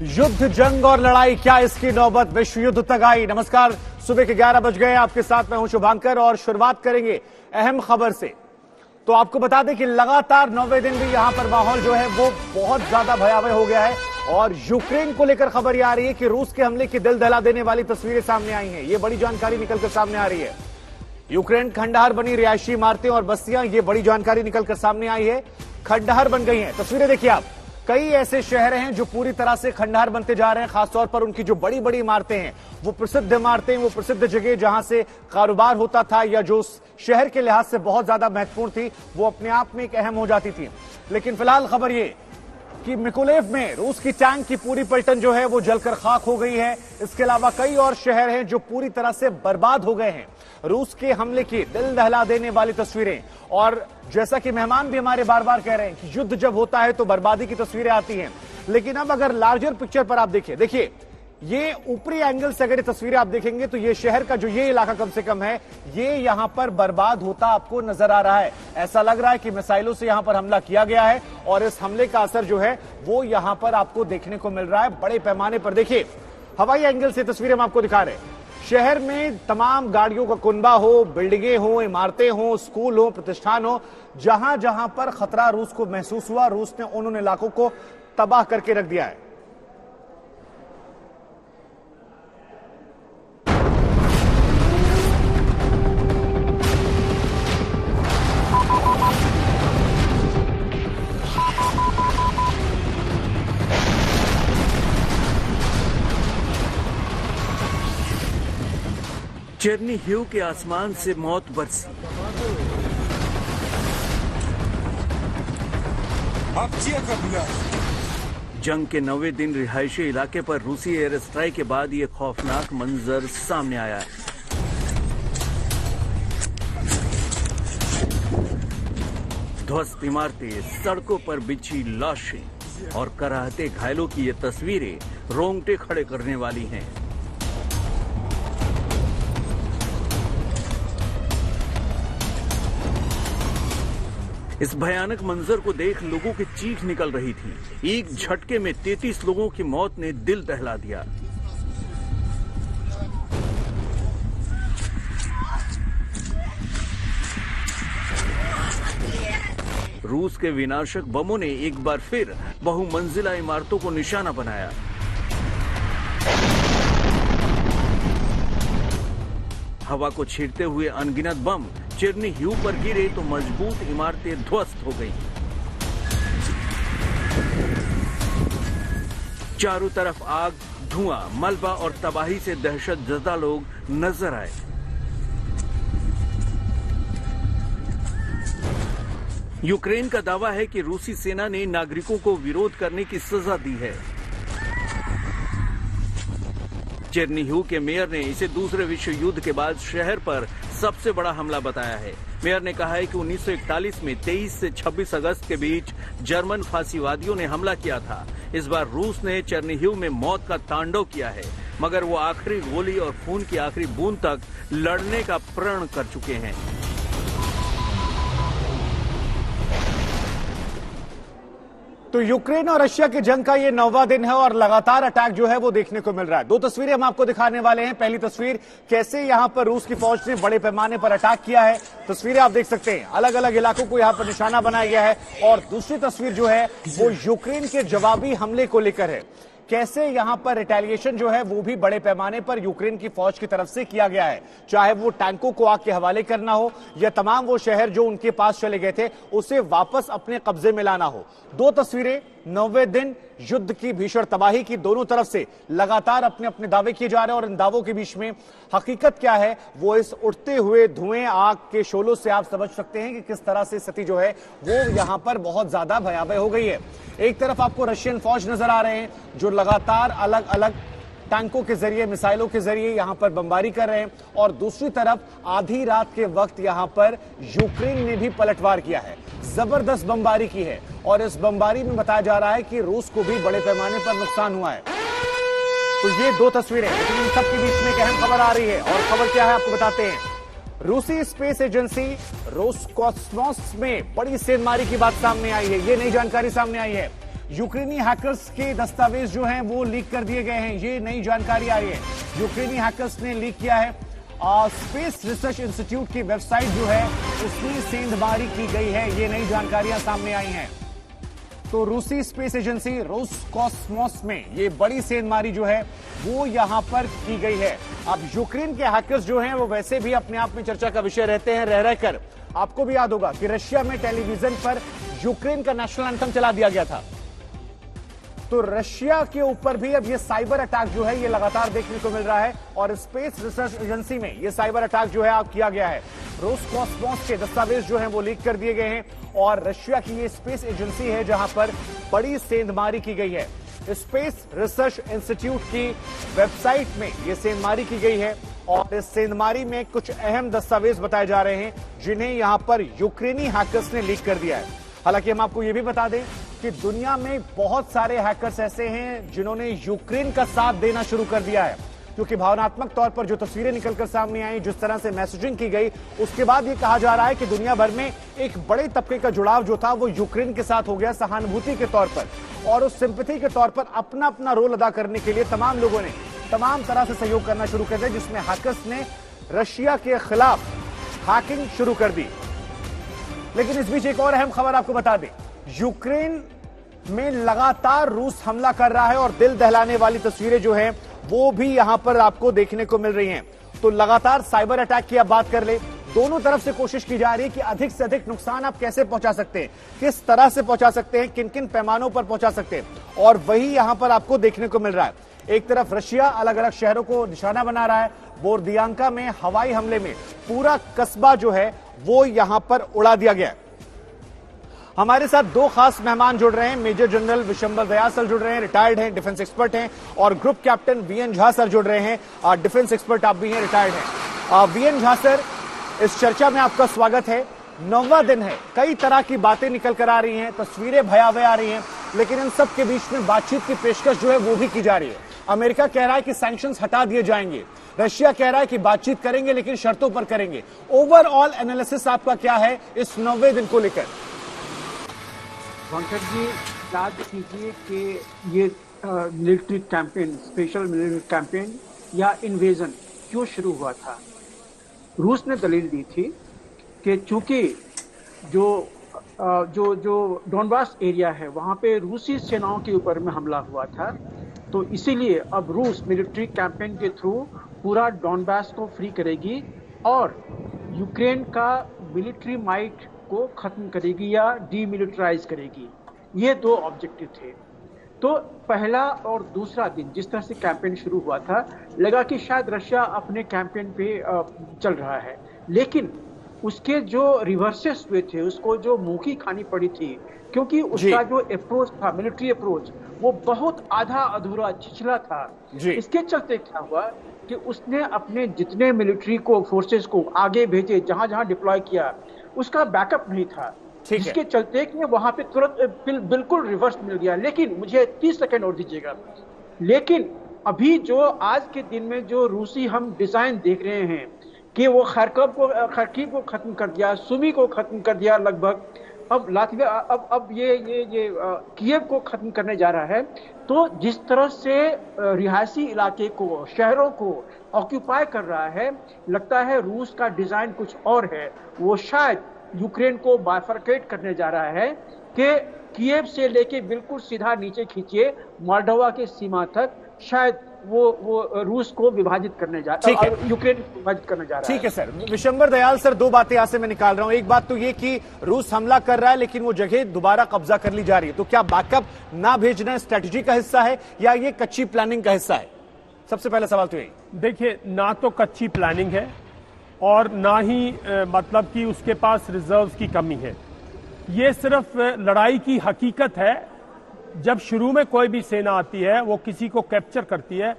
युद्ध, जंग और लड़ाई, क्या इसकी नौबत विश्व युद्ध तक आई? नमस्कार, सुबह के 11 बज गए। आपके साथ मैं हूं शुभांकर और शुरुआत करेंगे अहम खबर से। तो आपको बता दें कि लगातार 9वें दिन भी यहां पर माहौल जो है वो बहुत ज्यादा भयावह हो गया है और यूक्रेन को लेकर खबर यह आ रही है कि रूस के हमले की दिल दहला देने वाली तस्वीरें सामने आई हैं। ये बड़ी जानकारी निकलकर सामने आ रही है। यूक्रेन खंडहर बनी रिहायशी इमारतें और बस्तियां, ये बड़ी जानकारी निकलकर सामने आई है, खंडहर बन गई हैं। तस्वीरें देखिए आप, कई ऐसे शहर हैं जो पूरी तरह से खंडहर बनते जा रहे हैं। खासतौर पर उनकी जो बड़ी बड़ी इमारतें हैं, वो प्रसिद्ध इमारतें, वो प्रसिद्ध जगह जहां से कारोबार होता था या जो शहर के लिहाज से बहुत ज्यादा महत्वपूर्ण थी, वो अपने आप में एक अहम हो जाती थी। लेकिन फिलहाल खबर ये कि मिकोलेव में रूस की टैंक की पूरी पलटन जो है वो जलकर खाक हो गई है। इसके अलावा कई और शहर हैं जो पूरी तरह से बर्बाद हो गए हैं। रूस के हमले की दिल दहला देने वाली तस्वीरें, और जैसा कि मेहमान भी हमारे बार बार कह रहे हैं कि युद्ध जब होता है तो बर्बादी की तस्वीरें आती हैं। लेकिन अब अगर लार्जर पिक्चर पर आप देखिए ये ऊपरी एंगल से अगर ये तस्वीरें आप देखेंगे तो ये शहर का जो ये इलाका कम से कम है, ये यहां पर बर्बाद होता आपको नजर आ रहा है। ऐसा लग रहा है कि मिसाइलों से यहां पर हमला किया गया है और इस हमले का असर जो है वो यहां पर आपको देखने को मिल रहा है बड़े पैमाने पर। देखिए, हवाई एंगल से तस्वीरें हम आपको दिखा रहे हैं। शहर में तमाम गाड़ियों का कुनबा हो, बिल्डिंगें हो, इमारतें हो, स्कूल हो, प्रतिष्ठान हो, जहां जहां पर खतरा रूस को महसूस हुआ, रूस ने उन इलाकों को तबाह करके रख दिया है। चेर्निहिव के आसमान से मौत बरसी। जंग के 9वें दिन रिहायशी इलाके पर रूसी एयर स्ट्राइक के बाद ये खौफनाक मंजर सामने आया है। ध्वस्त इमारतें, सड़कों पर बिछी लाशें और कराहते घायलों की ये तस्वीरें रोंगटे खड़े करने वाली हैं। इस भयानक मंजर को देख लोगों की चीख निकल रही थी। एक झटके में 33 लोगों की मौत ने दिल दहला दिया। रूस के विनाशक बमों ने एक बार फिर बहुमंजिला इमारतों को निशाना बनाया। हवा को छींटते हुए अनगिनत बम चेर्निहिव पर गिरे तो मजबूत इमारतें ध्वस्त हो गईं। चारों तरफ आग, धुआं, मलबा और तबाही से दहशतजदा लोग नजर आए। यूक्रेन का दावा है कि रूसी सेना ने नागरिकों को विरोध करने की सजा दी है। चेर्निहिव के मेयर ने इसे दूसरे विश्व युद्ध के बाद शहर पर सबसे बड़ा हमला बताया है। मेयर ने कहा है कि 1941 में 23 से 26 अगस्त के बीच जर्मन फांसीवादियों ने हमला किया था। इस बार रूस ने चेर्निहिव में मौत का तांडव किया है, मगर वो आखिरी गोली और खून की आखिरी बूंद तक लड़ने का प्रण कर चुके हैं। तो यूक्रेन और रशिया की जंग का ये 9वां दिन है और लगातार अटैक जो है वो देखने को मिल रहा है। दो तस्वीरें हम आपको दिखाने वाले हैं। पहली तस्वीर, कैसे यहां पर रूस की फौज ने बड़े पैमाने पर अटैक किया है। तस्वीरें आप देख सकते हैं, अलग अलग इलाकों को यहां पर निशाना बनाया गया है। और दूसरी तस्वीर जो है वो यूक्रेन के जवाबी हमले को लेकर है। कैसे यहां पर रिटेलिएशन जो है वो भी बड़े पैमाने पर यूक्रेन की फौज की तरफ से किया गया है, चाहे वो टैंकों को आग के हवाले करना हो या तमाम वो शहर जो उनके पास चले गए थे उसे वापस अपने कब्जे में लाना हो। दो तस्वीरें, 9वें दिन युद्ध की भीषण तबाही की, दोनों तरफ से लगातार अपने अपने दावे किए जा रहे हैं और इन दावों के बीच में हकीकत क्या है वो इस उठते हुए धुएं, आग के शोलों से आप समझ सकते हैं कि किस तरह से स्थिति जो है वो यहां पर बहुत ज्यादा भयावह हो गई है। एक तरफ आपको रशियन फौज नजर आ रहे हैं जो लगातार अलग अलग टैंकों के जरिए, मिसाइलों के जरिए यहां पर बमबारी कर रहे हैं, और दूसरी तरफ आधी रात के वक्त यहां पर यूक्रेन ने भी पलटवार किया है, जबरदस्त बमबारी की है। और इस बमबारी में बताया जा रहा है कि रूस को भी बड़े पैमाने पर नुकसान हुआ है। तो ये दो तस्वीरें, लेकिन इन सब के बीच में एक अहम खबर आ रही है, और खबर क्या है आपको बताते हैं। रूसी स्पेस एजेंसी रोसकॉस्मोस में बड़ी सेंधमारी की बात सामने आई है। ये नई जानकारी सामने आई है। यूक्रेनी हैकर्स के दस्तावेज जो हैं वो लीक कर दिए गए हैं। ये नई जानकारी आ रही है। यूक्रेनी हैकर्स ने लीक किया है। स्पेस रिसर्च इंस्टीट्यूट की वेबसाइट जो है उसमें सेंधमारी की गई है। ये नई जानकारियां सामने आई हैं। तो रूसी स्पेस एजेंसी रोसकॉस्मोस में ये बड़ी सेंधमारी जो है वो यहां पर की गई है। अब यूक्रेन के हैकर्स जो हैं वो वैसे भी अपने आप में चर्चा का विषय रहते हैं रह रहकर। आपको भी याद होगा कि रशिया में टेलीविजन पर यूक्रेन का नेशनल एंथम चला दिया गया था। तो रशिया के ऊपर भी अब ये साइबर अटैक जो है ये लगातार देखने को मिल रहा है और स्पेस रिसर्च एजेंसी में ये साइबर अटैक जो है अब किया गया है। रोसकॉस्मोस के दस्तावेज जो हैं वो लीक कर दिए गए हैं और रशिया की ये स्पेस एजेंसी है जहां पर बड़ी सेंधमारी की गई है। स्पेस रिसर्च इंस्टीट्यूट की वेबसाइट में ये सेंधमारी की गई है और इस सेंधमारी में कुछ अहम दस्तावेज बताए जा रहे हैं जिन्हें यहां पर यूक्रेनी हैकर्स ने लीक कर दिया है। हालांकि हम आपको यह भी बता दें कि दुनिया में बहुत सारे हैकर्स ऐसे हैं जिन्होंने यूक्रेन का साथ देना शुरू कर दिया है, क्योंकि भावनात्मक तौर पर जो तस्वीरें निकलकर सामने आई, जिस तरह से मैसेजिंग की गई, उसके बाद यह कहा जा रहा है कि दुनिया भर में एक बड़े तबके का जुड़ाव जो था वो यूक्रेन के साथ हो गया सहानुभूति के तौर पर, और उस सिंपैथी के तौर पर अपना अपना रोल अदा करने के लिए तमाम लोगों ने तमाम तरह से सहयोग करना शुरू कर दिया, जिसमें हैकर्स ने रशिया के खिलाफ हैकिंग शुरू कर दी। लेकिन इस बीच एक और अहम खबर आपको बता दें, यूक्रेन में लगातार रूस हमला कर रहा है और दिल दहलाने वाली तस्वीरें जो हैं वो भी यहां पर आपको देखने को मिल रही हैं। तो लगातार साइबर अटैक की आप बात कर ले, दोनों तरफ से कोशिश की जा रही है कि अधिक से अधिक नुकसान आप कैसे पहुंचा सकते हैं, किस तरह से पहुंचा सकते हैं, किन किन पैमानों पर पहुंचा सकते हैं, और वही यहां पर आपको देखने को मिल रहा है। एक तरफ रशिया अलग अलग शहरों को निशाना बना रहा है। बोर्दियांका में हवाई हमले में पूरा कस्बा जो है वो यहां पर उड़ा दिया गया है। हमारे साथ दो खास मेहमान जुड़ रहे हैं। Major general Vishambar Dayal sir जुड़ रहे हैं, रिटायर्ड हैं, डिफेंस एक्सपर्ट हैं, और group captain VN Jha sir जुड़ रहे हैं, डिफेंस एक्सपर्ट आप भी हैं, रिटायर्ड हैं। वीएन झा सर, इस चर्चा में आपका स्वागत है। 9वां दिन है, कई तरह की बातें निकल कर आ रही हैं, तस्वीरें भयावह आ रही हैं, लेकिन इन सब के बीच में बातचीत की पेशकश जो है वो भी की जा रही है। अमेरिका कह रहा है कि सैंक्शंस हटा दिए जाएंगे, रशिया कह रहा है कि बातचीत करेंगे लेकिन शर्तों पर करेंगे। ओवरऑल एनालिसिस आपका क्या है इस 9वें दिन को लेकर? वंकर जी, याद कीजिए कि ये military campaign, special military campaign या इन्वेजन क्यों शुरू हुआ था। रूस ने दलील दी थी कि चूंकि जो डोनबास एरिया है वहाँ पे रूसी सेनाओं के ऊपर में हमला हुआ था, तो इसीलिए अब रूस मिलिट्री कैंपेन के थ्रू पूरा डोनबास को फ्री करेगी और यूक्रेन का मिलिट्री माइट को खत्म करेगी या डीमिलिटराइज करेगी। ये दो ऑब्जेक्टिव थे। तो पहला और दूसरा दिन जिस तरह से कैंपेन शुरू हुआ था, लगा कि शायद रशिया अपने कैंपेन पे चल रहा है, लेकिन उसके जो रिवर्सेस हुए थे, उसको जो मुंह खानी पड़ी थी, क्योंकि उसका जो अप्रोच था, मिलिट्री अप्रोच, वो बहुत आधा अधूरा छिछला था। इसके चलते क्या हुआ कि उसने अपने जितने मिलिट्री को फोर्सेस को आगे भेजे, जहां जहां डिप्लॉय किया, उसका बैकअप नहीं था, जिसके चलते कि वहां पे तुरंत बिल्कुल रिवर्स मिल गया। लेकिन मुझे 30 सेकंड और दीजिएगा। लेकिन अभी जो आज के दिन में जो रूसी हम डिजाइन देख रहे हैं कि वो खरकीव को खत्म कर दिया, सुमी को खत्म कर दिया लगभग, अब लातविया, अब ये कीव को खत्म करने जा रहा है। तो जिस तरह से रिहायशी इलाके को, शहरों को ऑक्यूपाई कर रहा है, लगता है रूस का डिजाइन कुछ और है। वो शायद यूक्रेन को बाइफरकेट करने जा रहा है कि कीव से लेके बिल्कुल सीधा नीचे खींचिए मोल्डोवा के सीमा तक, शायद वो रूस को विभाजित करने जा रहा है, यूक्रेन को विभाजित करने जा रहा है। ठीक है सर। विशंबर दयाल सर, दो बातें यहां से मैं निकाल रहा हूं। एक बात तो ये कि रूस हमला कर रहा है लेकिन वो जगह दोबारा कब्जा कर ली जा रही है, तो क्या बैकअप ना भेजना स्ट्रेटजी का हिस्सा है या ये कच्ची प्लानिंग का हिस्सा है? सबसे पहला सवाल तो यही। देखिए, ना तो कच्ची प्लानिंग है और ना ही मतलब कि उसके पास रिजर्व्स की कमी है। ये सिर्फ लड़ाई की हकीकत है। जब शुरू में कोई भी सेना आती है, वो किसी को कैप्चर करती है,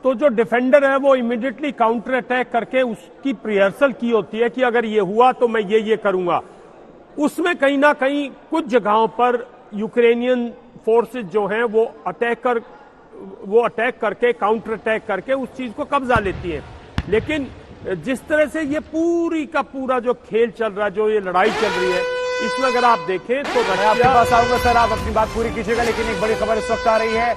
तो जो डिफेंडर है वो इमीडिएटली काउंटर अटैक करके उसकी रिहर्सल की होती है कि अगर ये हुआ तो मैं ये करूंगा। उसमें कहीं ना कहीं कुछ जगहों पर यूक्रेनियन फोर्सेज जो हैं वो अटैक करके, काउंटर अटैक करके उस चीज को कब्जा लेती है। लेकिन जिस तरह से ये पूरी का पूरा जो खेल चल रहा है, जो ये लड़ाई चल रही है, इसमें अगर आप देखें तो मैं आपके पास आऊंगा सर, आप अपनी बात पूरी कीजिएगा, लेकिन एक बड़ी खबर इस वक्त आ रही है।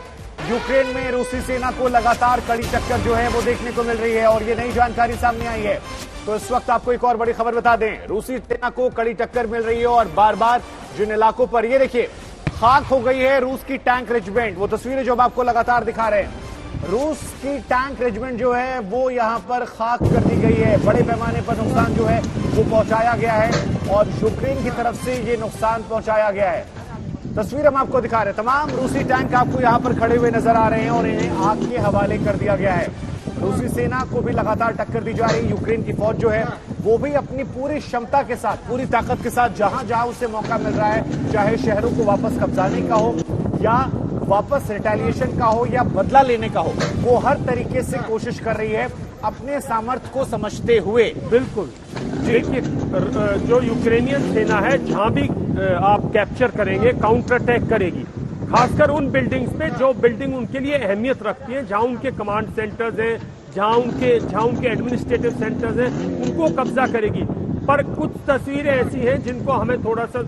यूक्रेन में रूसी सेना को लगातार कड़ी टक्कर जो है वो देखने को मिल रही है और ये नई जानकारी सामने आई है। तो इस वक्त आपको एक और बड़ी खबर बता दें, रूसी सेना को कड़ी टक्कर मिल रही है और बार बार जिन इलाकों पर ये देखिए खाक हो गई है रूस की टैंक रेजिमेंट, वो तस्वीरें जो हम आपको लगातार दिखा रहे हैं, रूस की टैंक रेजिमेंट जो है वो यहां पर खाक कर दी गई है। बड़े पैमाने पर नुकसान जो है वो पहुंचाया गया है और यूक्रेन की तरफ से ये नुकसान पहुंचाया गया है। तस्वीर हम आपको दिखा रहे हैं, तमाम रूसी टैंक आपको यहां पर खड़े हुए नजर आ रहे हैं और इन्हें आग के हवाले कर दिया गया है। रूसी सेना को भी लगातार टक्कर दी जा रही है। यूक्रेन की फौज जो है वो भी अपनी पूरी क्षमता के साथ, पूरी ताकत के साथ जहां जहां उसे मौका मिल रहा है, चाहे शहरों को वापस कब्जाने का हो या वापस रिटेलिएशन का हो या बदला लेने का हो, वो हर तरीके से कोशिश कर रही है अपने सामर्थ्य को समझते हुए। बिल्कुल देखिए, जो यूक्रेनियन सेना है जहां भी आप कैप्चर करेंगे काउंटर अटैक करेगी, खासकर उन बिल्डिंग्स पे जो बिल्डिंग उनके लिए अहमियत रखती है, जहां उनके कमांड सेंटर्स हैं, जहां उनके एडमिनिस्ट्रेटिव सेंटर्स हैं, उनको कब्जा करेगी। पर कुछ तस्वीरें ऐसी हैं जिनको हमें थोड़ा सा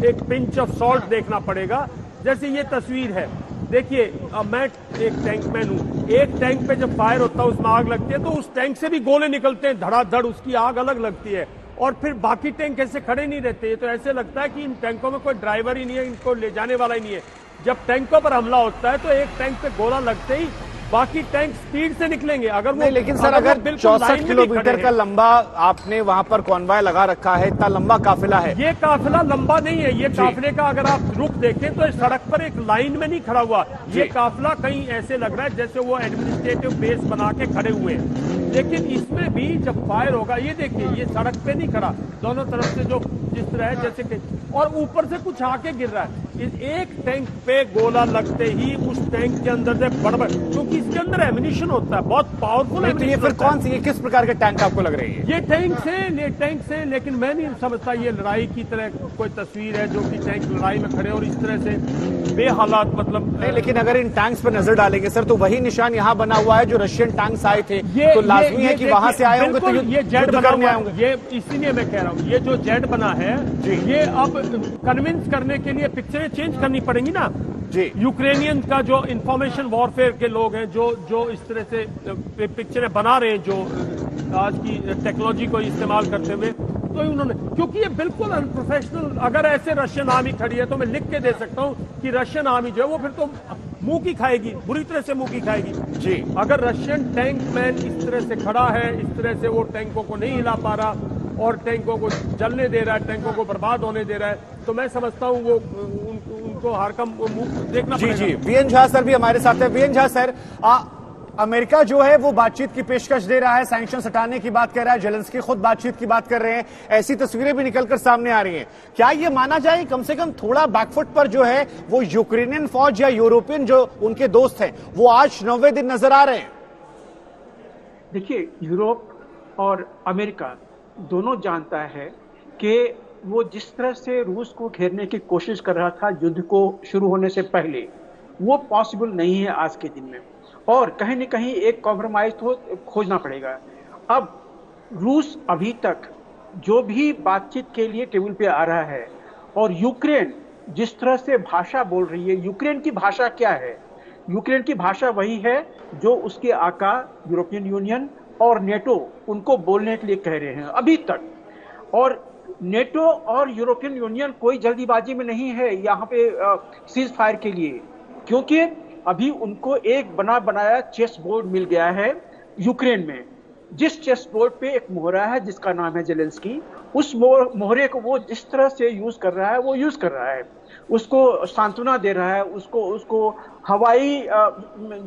एक पिंच ऑफ सॉल्ट देखना पड़ेगा। जैसे ये तस्वीर है, देखिए मैं एक टैंकमैन हूं, एक टैंक पे जब फायर होता है उसमें आग लगती है तो उस टैंक से भी गोले निकलते हैं धड़ाधड़, उसकी आग अलग लगती है और फिर बाकी टैंक ऐसे खड़े नहीं रहते। तो ऐसे लगता है कि इन टैंकों में कोई ड्राइवर ही नहीं है, इनको ले जाने वाला ही नहीं है। जब टैंकों पर हमला होता है तो एक टैंक पे गोला लगते ही बाकी टैंक स्पीड से निकलेंगे। अगर वो लेकिन सर अगर 64 किलोमीटर का लंबा आपने वहां पर कॉन्वॉय लगा रखा है, इतना लंबा काफिला है, ये काफिला लंबा नहीं है। ये काफिले का अगर आप रुख देखें तो इस सड़क पर एक लाइन में नहीं खड़ा हुआ, ये काफिला कहीं ऐसे लग रहा है जैसे वो एडमिनिस्ट्रेटिव बेस बना के खड़े हुए हैं। लेकिन इसमें भी जब फायर होगा, ये देखिए ये सड़क पे नहीं खड़ा, दोनों तरफ से जो जिस तरह है जैसे कि, और ऊपर से कुछ आके गिर रहा है। इस एक टैंक पे गोला लगते ही उस टैंक के अंदर से बड़बड़, क्योंकि इसके अंदर एमिनिशन होता है, बहुत पावरफुल है। तो ये फिर कौन सी, ये किस प्रकार के टैंक आपको लग रही है? ये टैंक से, लेकिन मैं नहीं समझता ये लड़ाई की तरह कोई तस्वीर है जो कि टैंक लड़ाई में खड़े और इस तरह से बेहालात, मतलब नहीं। लेकिन अगर इन टैंक्स पर नजर डालेंगे सर तो वही निशान यहाँ बना हुआ है जो रशियन टैंक्स आए थे, तो लाजमी है कि वहां से आए होंगे, तो ये जेड बना हुआ है। ये इसीलिए मैं कह रहा हूँ, ये जो जेड बना है ये अब कन्विंस करने के लिए पिक्चरें चेंज करनी पड़ेंगी ना जी। यूक्रेनियन का जो इंफॉर्मेशन वॉरफेयर के लोग हैं जो इस तरह से पिक्चरें बना रहे हैं, जो आज की टेक्नोलॉजी को इस्तेमाल करते हुए, तो उन्होंने, क्योंकि ये बिल्कुल अनप्रोफेशनल, अगर ऐसे रशियन आर्मी खड़ी है तो मैं लिख के दे सकता हूं कि रशियन आर्मी जो है वो फिर तो मुंह की खाएगी, बुरी तरह से मुंह की खाएगी जी। अगर रशियन टैंक मैन इस तरह से खड़ा है, इस तरह से वो टैंकों को नहीं हिला पा रहा और टैंकों को जलने दे रहा है, टैंकों को बर्बाद होने दे रहा है, तो मैं समझता हूं वो उनको हर कम मुंह देखना पड़ेगा। जी। वीएन झा सर भी हमारे साथ है। वीएन झा सर, अमेरिका जो है वो बातचीत की पेशकश दे रहा है, सैंक्शन हटाने की बात कर रहा है, जेलेंस्की खुद बातचीत की बात कर रहे हैं, ऐसी तस्वीरें भी निकलकर सामने आ रही हैं। क्या ये माना जाए कम से कम थोड़ा बैकफुट पर जो है वो यूक्रेनियन फौज या यूरोपियन जो उनके दोस्त हैं वो आज 90 दिन नजर आ रहे हैं? देखिए, यूरोप और अमेरिका दोनों जानता है कि वो जिस तरह से रूस को घेरने की कोशिश कर रहा था युद्ध को शुरू होने से पहले, वो पॉसिबल नहीं है आज के दिन में, और कहीं न कहीं एक कॉम्प्रोमाइज तो खोजना पड़ेगा। अब रूस अभी तक जो भी बातचीत के लिए टेबल पे आ रहा है, और यूक्रेन जिस तरह से भाषा बोल रही है, यूक्रेन की भाषा क्या है? यूक्रेन की भाषा वही है जो उसके आका यूरोपियन यूनियन और नेटो उनको बोलने के लिए कह रहे हैं अभी तक। और नेटो और यूरोपियन यूनियन कोई जल्दीबाजी में नहीं है यहाँ पे सीज फायर के लिए, क्योंकि अभी उनको एक बना बनाया चेस बोर्ड मिल गया है यूक्रेन में, जिस चेस बोर्ड पे एक मोहरा है जिसका नाम है जेलेंस्की। उस मोहरे को वो जिस तरह से यूज कर रहा है वो यूज कर रहा है, उसको सांत्वना दे रहा है, उसको हवाई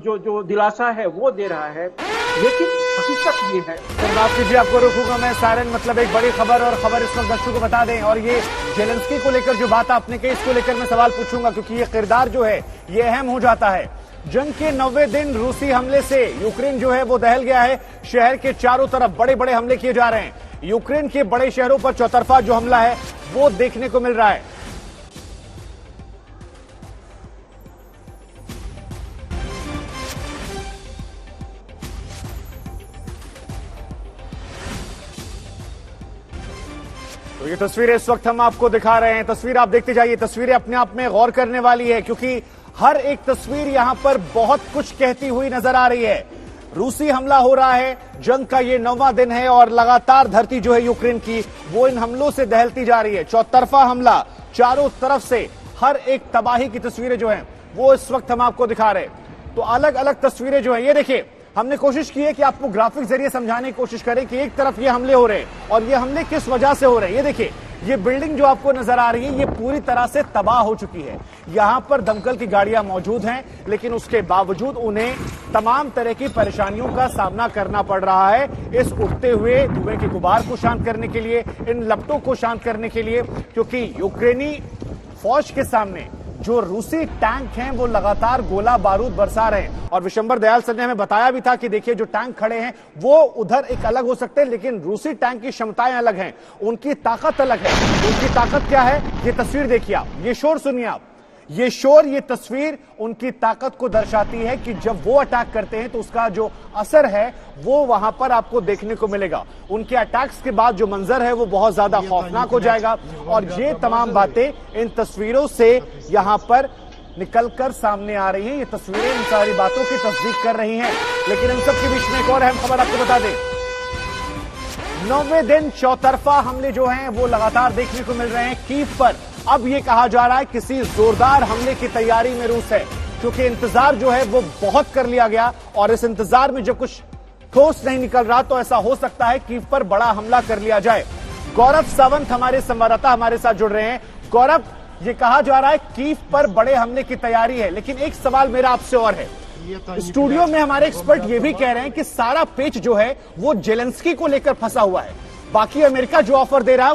जो दिलासा है वो दे रहा है। लेकिन हकीकत ये है, सर माफ कीजिए आपको रोकूंगा मैं, सायरन मतलब एक बड़ी खबर, और खबर इस वक्त दर्शकों को बता दें, और ये जेलेंस्की को लेकर जो बात आपने कही इसको लेकर मैं सवाल पूछूंगा, क्योंकि ये किरदार जो है ये अहम हो जाता है। जंग के 90 दिन रूसी हमले से यूक्रेन जो है वो दहल गया है, शहर के चारों तरफ बड़े बड़े हमले किए जा रहे हैं, यूक्रेन के बड़े शहरों पर चौतरफा जो हमला है वो देखने को मिल रहा है। तो ये तस्वीरें इस वक्त हम आपको दिखा रहे हैं। तस्वीर आप देखते जाइए। तस्वीरें अपने आप में गौर करने वाली है, क्योंकि हर एक तस्वीर यहां पर बहुत कुछ कहती हुई नजर आ रही है। रूसी हमला हो रहा है, जंग का ये 9वां दिन है और लगातार धरती जो है यूक्रेन की वो इन हमलों से दहलती जा रही है। चौतरफा हमला, चारों तरफ से हर एक तबाही की तस्वीरें जो हैं वो इस वक्त हम आपको दिखा रहे हैं। तो अलग अलग तस्वीरें जो हैं, ये देखिए, हमने कोशिश की है कि आपको ग्राफिक जरिए समझाने की कोशिश करें कि एक तरफ ये हमले हो रहे हैं और ये हमले किस वजह से हो रहे हैं। ये देखिए, ये बिल्डिंग जो आपको नजर आ रही है ये पूरी तरह से तबाह हो चुकी है। यहां पर दमकल की गाड़ियां मौजूद हैं, लेकिन उसके बावजूद उन्हें तमाम तरह की परेशानियों का सामना करना पड़ रहा है इस उठते हुए धुएं के गुबार को शांत करने के लिए, इन लपटों को शांत करने के लिए, क्योंकि यूक्रेनी फौज के सामने जो रूसी टैंक हैं वो लगातार गोला बारूद बरसा रहे हैं। और विशंबर दयाल सर ने हमें बताया भी था कि देखिए, जो टैंक खड़े हैं वो उधर एक अलग हो सकते हैं, लेकिन रूसी टैंक की क्षमताएं अलग हैं, उनकी ताकत अलग है। उनकी ताकत क्या है, ये तस्वीर देखिए आप, ये शोर सुनिए आप, ये शोर, ये तस्वीर उनकी ताकत को दर्शाती है कि जब वो अटैक करते हैं तो उसका जो असर है वो वहां पर आपको देखने को मिलेगा। उनके अटैक्स के बाद जो मंजर है वो बहुत ज्यादा खौफनाक हो जाएगा। और ये तमाम बातें इन तस्वीरों से यहां पर निकलकर सामने आ रही हैं। ये तस्वीरें इन सारी बातों की तस्दीक कर रही हैं। लेकिन इन सब के बीच में एक और अहम खबर आपको बता दें। 9वें दिन चौतरफा हमले जो हैं वो लगातार देखने को मिल रहे हैं कीव पर। अब ये कहा जा रहा है किसी जोरदार हमले की तैयारी में रूस है, क्योंकि इंतजार जो है वो बहुत कर लिया गया और इस इंतजार में जब कुछ ठोस नहीं निकल रहा तो ऐसा हो सकता है कीव पर बड़ा हमला कर लिया जाए। गौरव सावंत हमारे संवाददाता हमारे साथ जुड़ रहे हैं। गौरव, ये कहा जा रहा है कीव पर बड़े हमले की तैयारी है, लेकिन एक सवाल मेरा आपसे और है। स्टूडियो में हमारे एक्सपर्ट ये भी कह रहे हैं कि सारा पेच जो है वो जेलेंस्की को लेकर फंसा हुआ है। बाकी अमेरिका जो ऑफर दे रहा है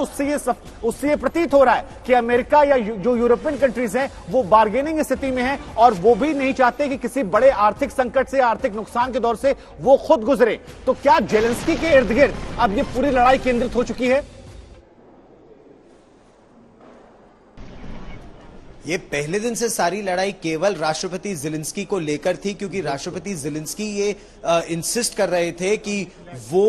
उससे ये प्रतीत हो रहा है कि अमेरिका या जो यूरोपियन कंट्रीज हैं वो बार्गेनिंग स्थिति में हैं और वो भी नहीं चाहते कि किसी बड़े आर्थिक संकट से, आर्थिक नुकसान के दौर से वो खुद गुजरे। तो क्या जेलेंस्की के इर्द गिर्द अब ये पूरी लड़ाई केंद्रित हो चुकी है? ये पहले दिन से सारी लड़ाई केवल राष्ट्रपति ज़ेलेंस्की को लेकर थी, क्योंकि राष्ट्रपति ज़ेलेंस्की ये इंसिस्ट कर रहे थे कि वो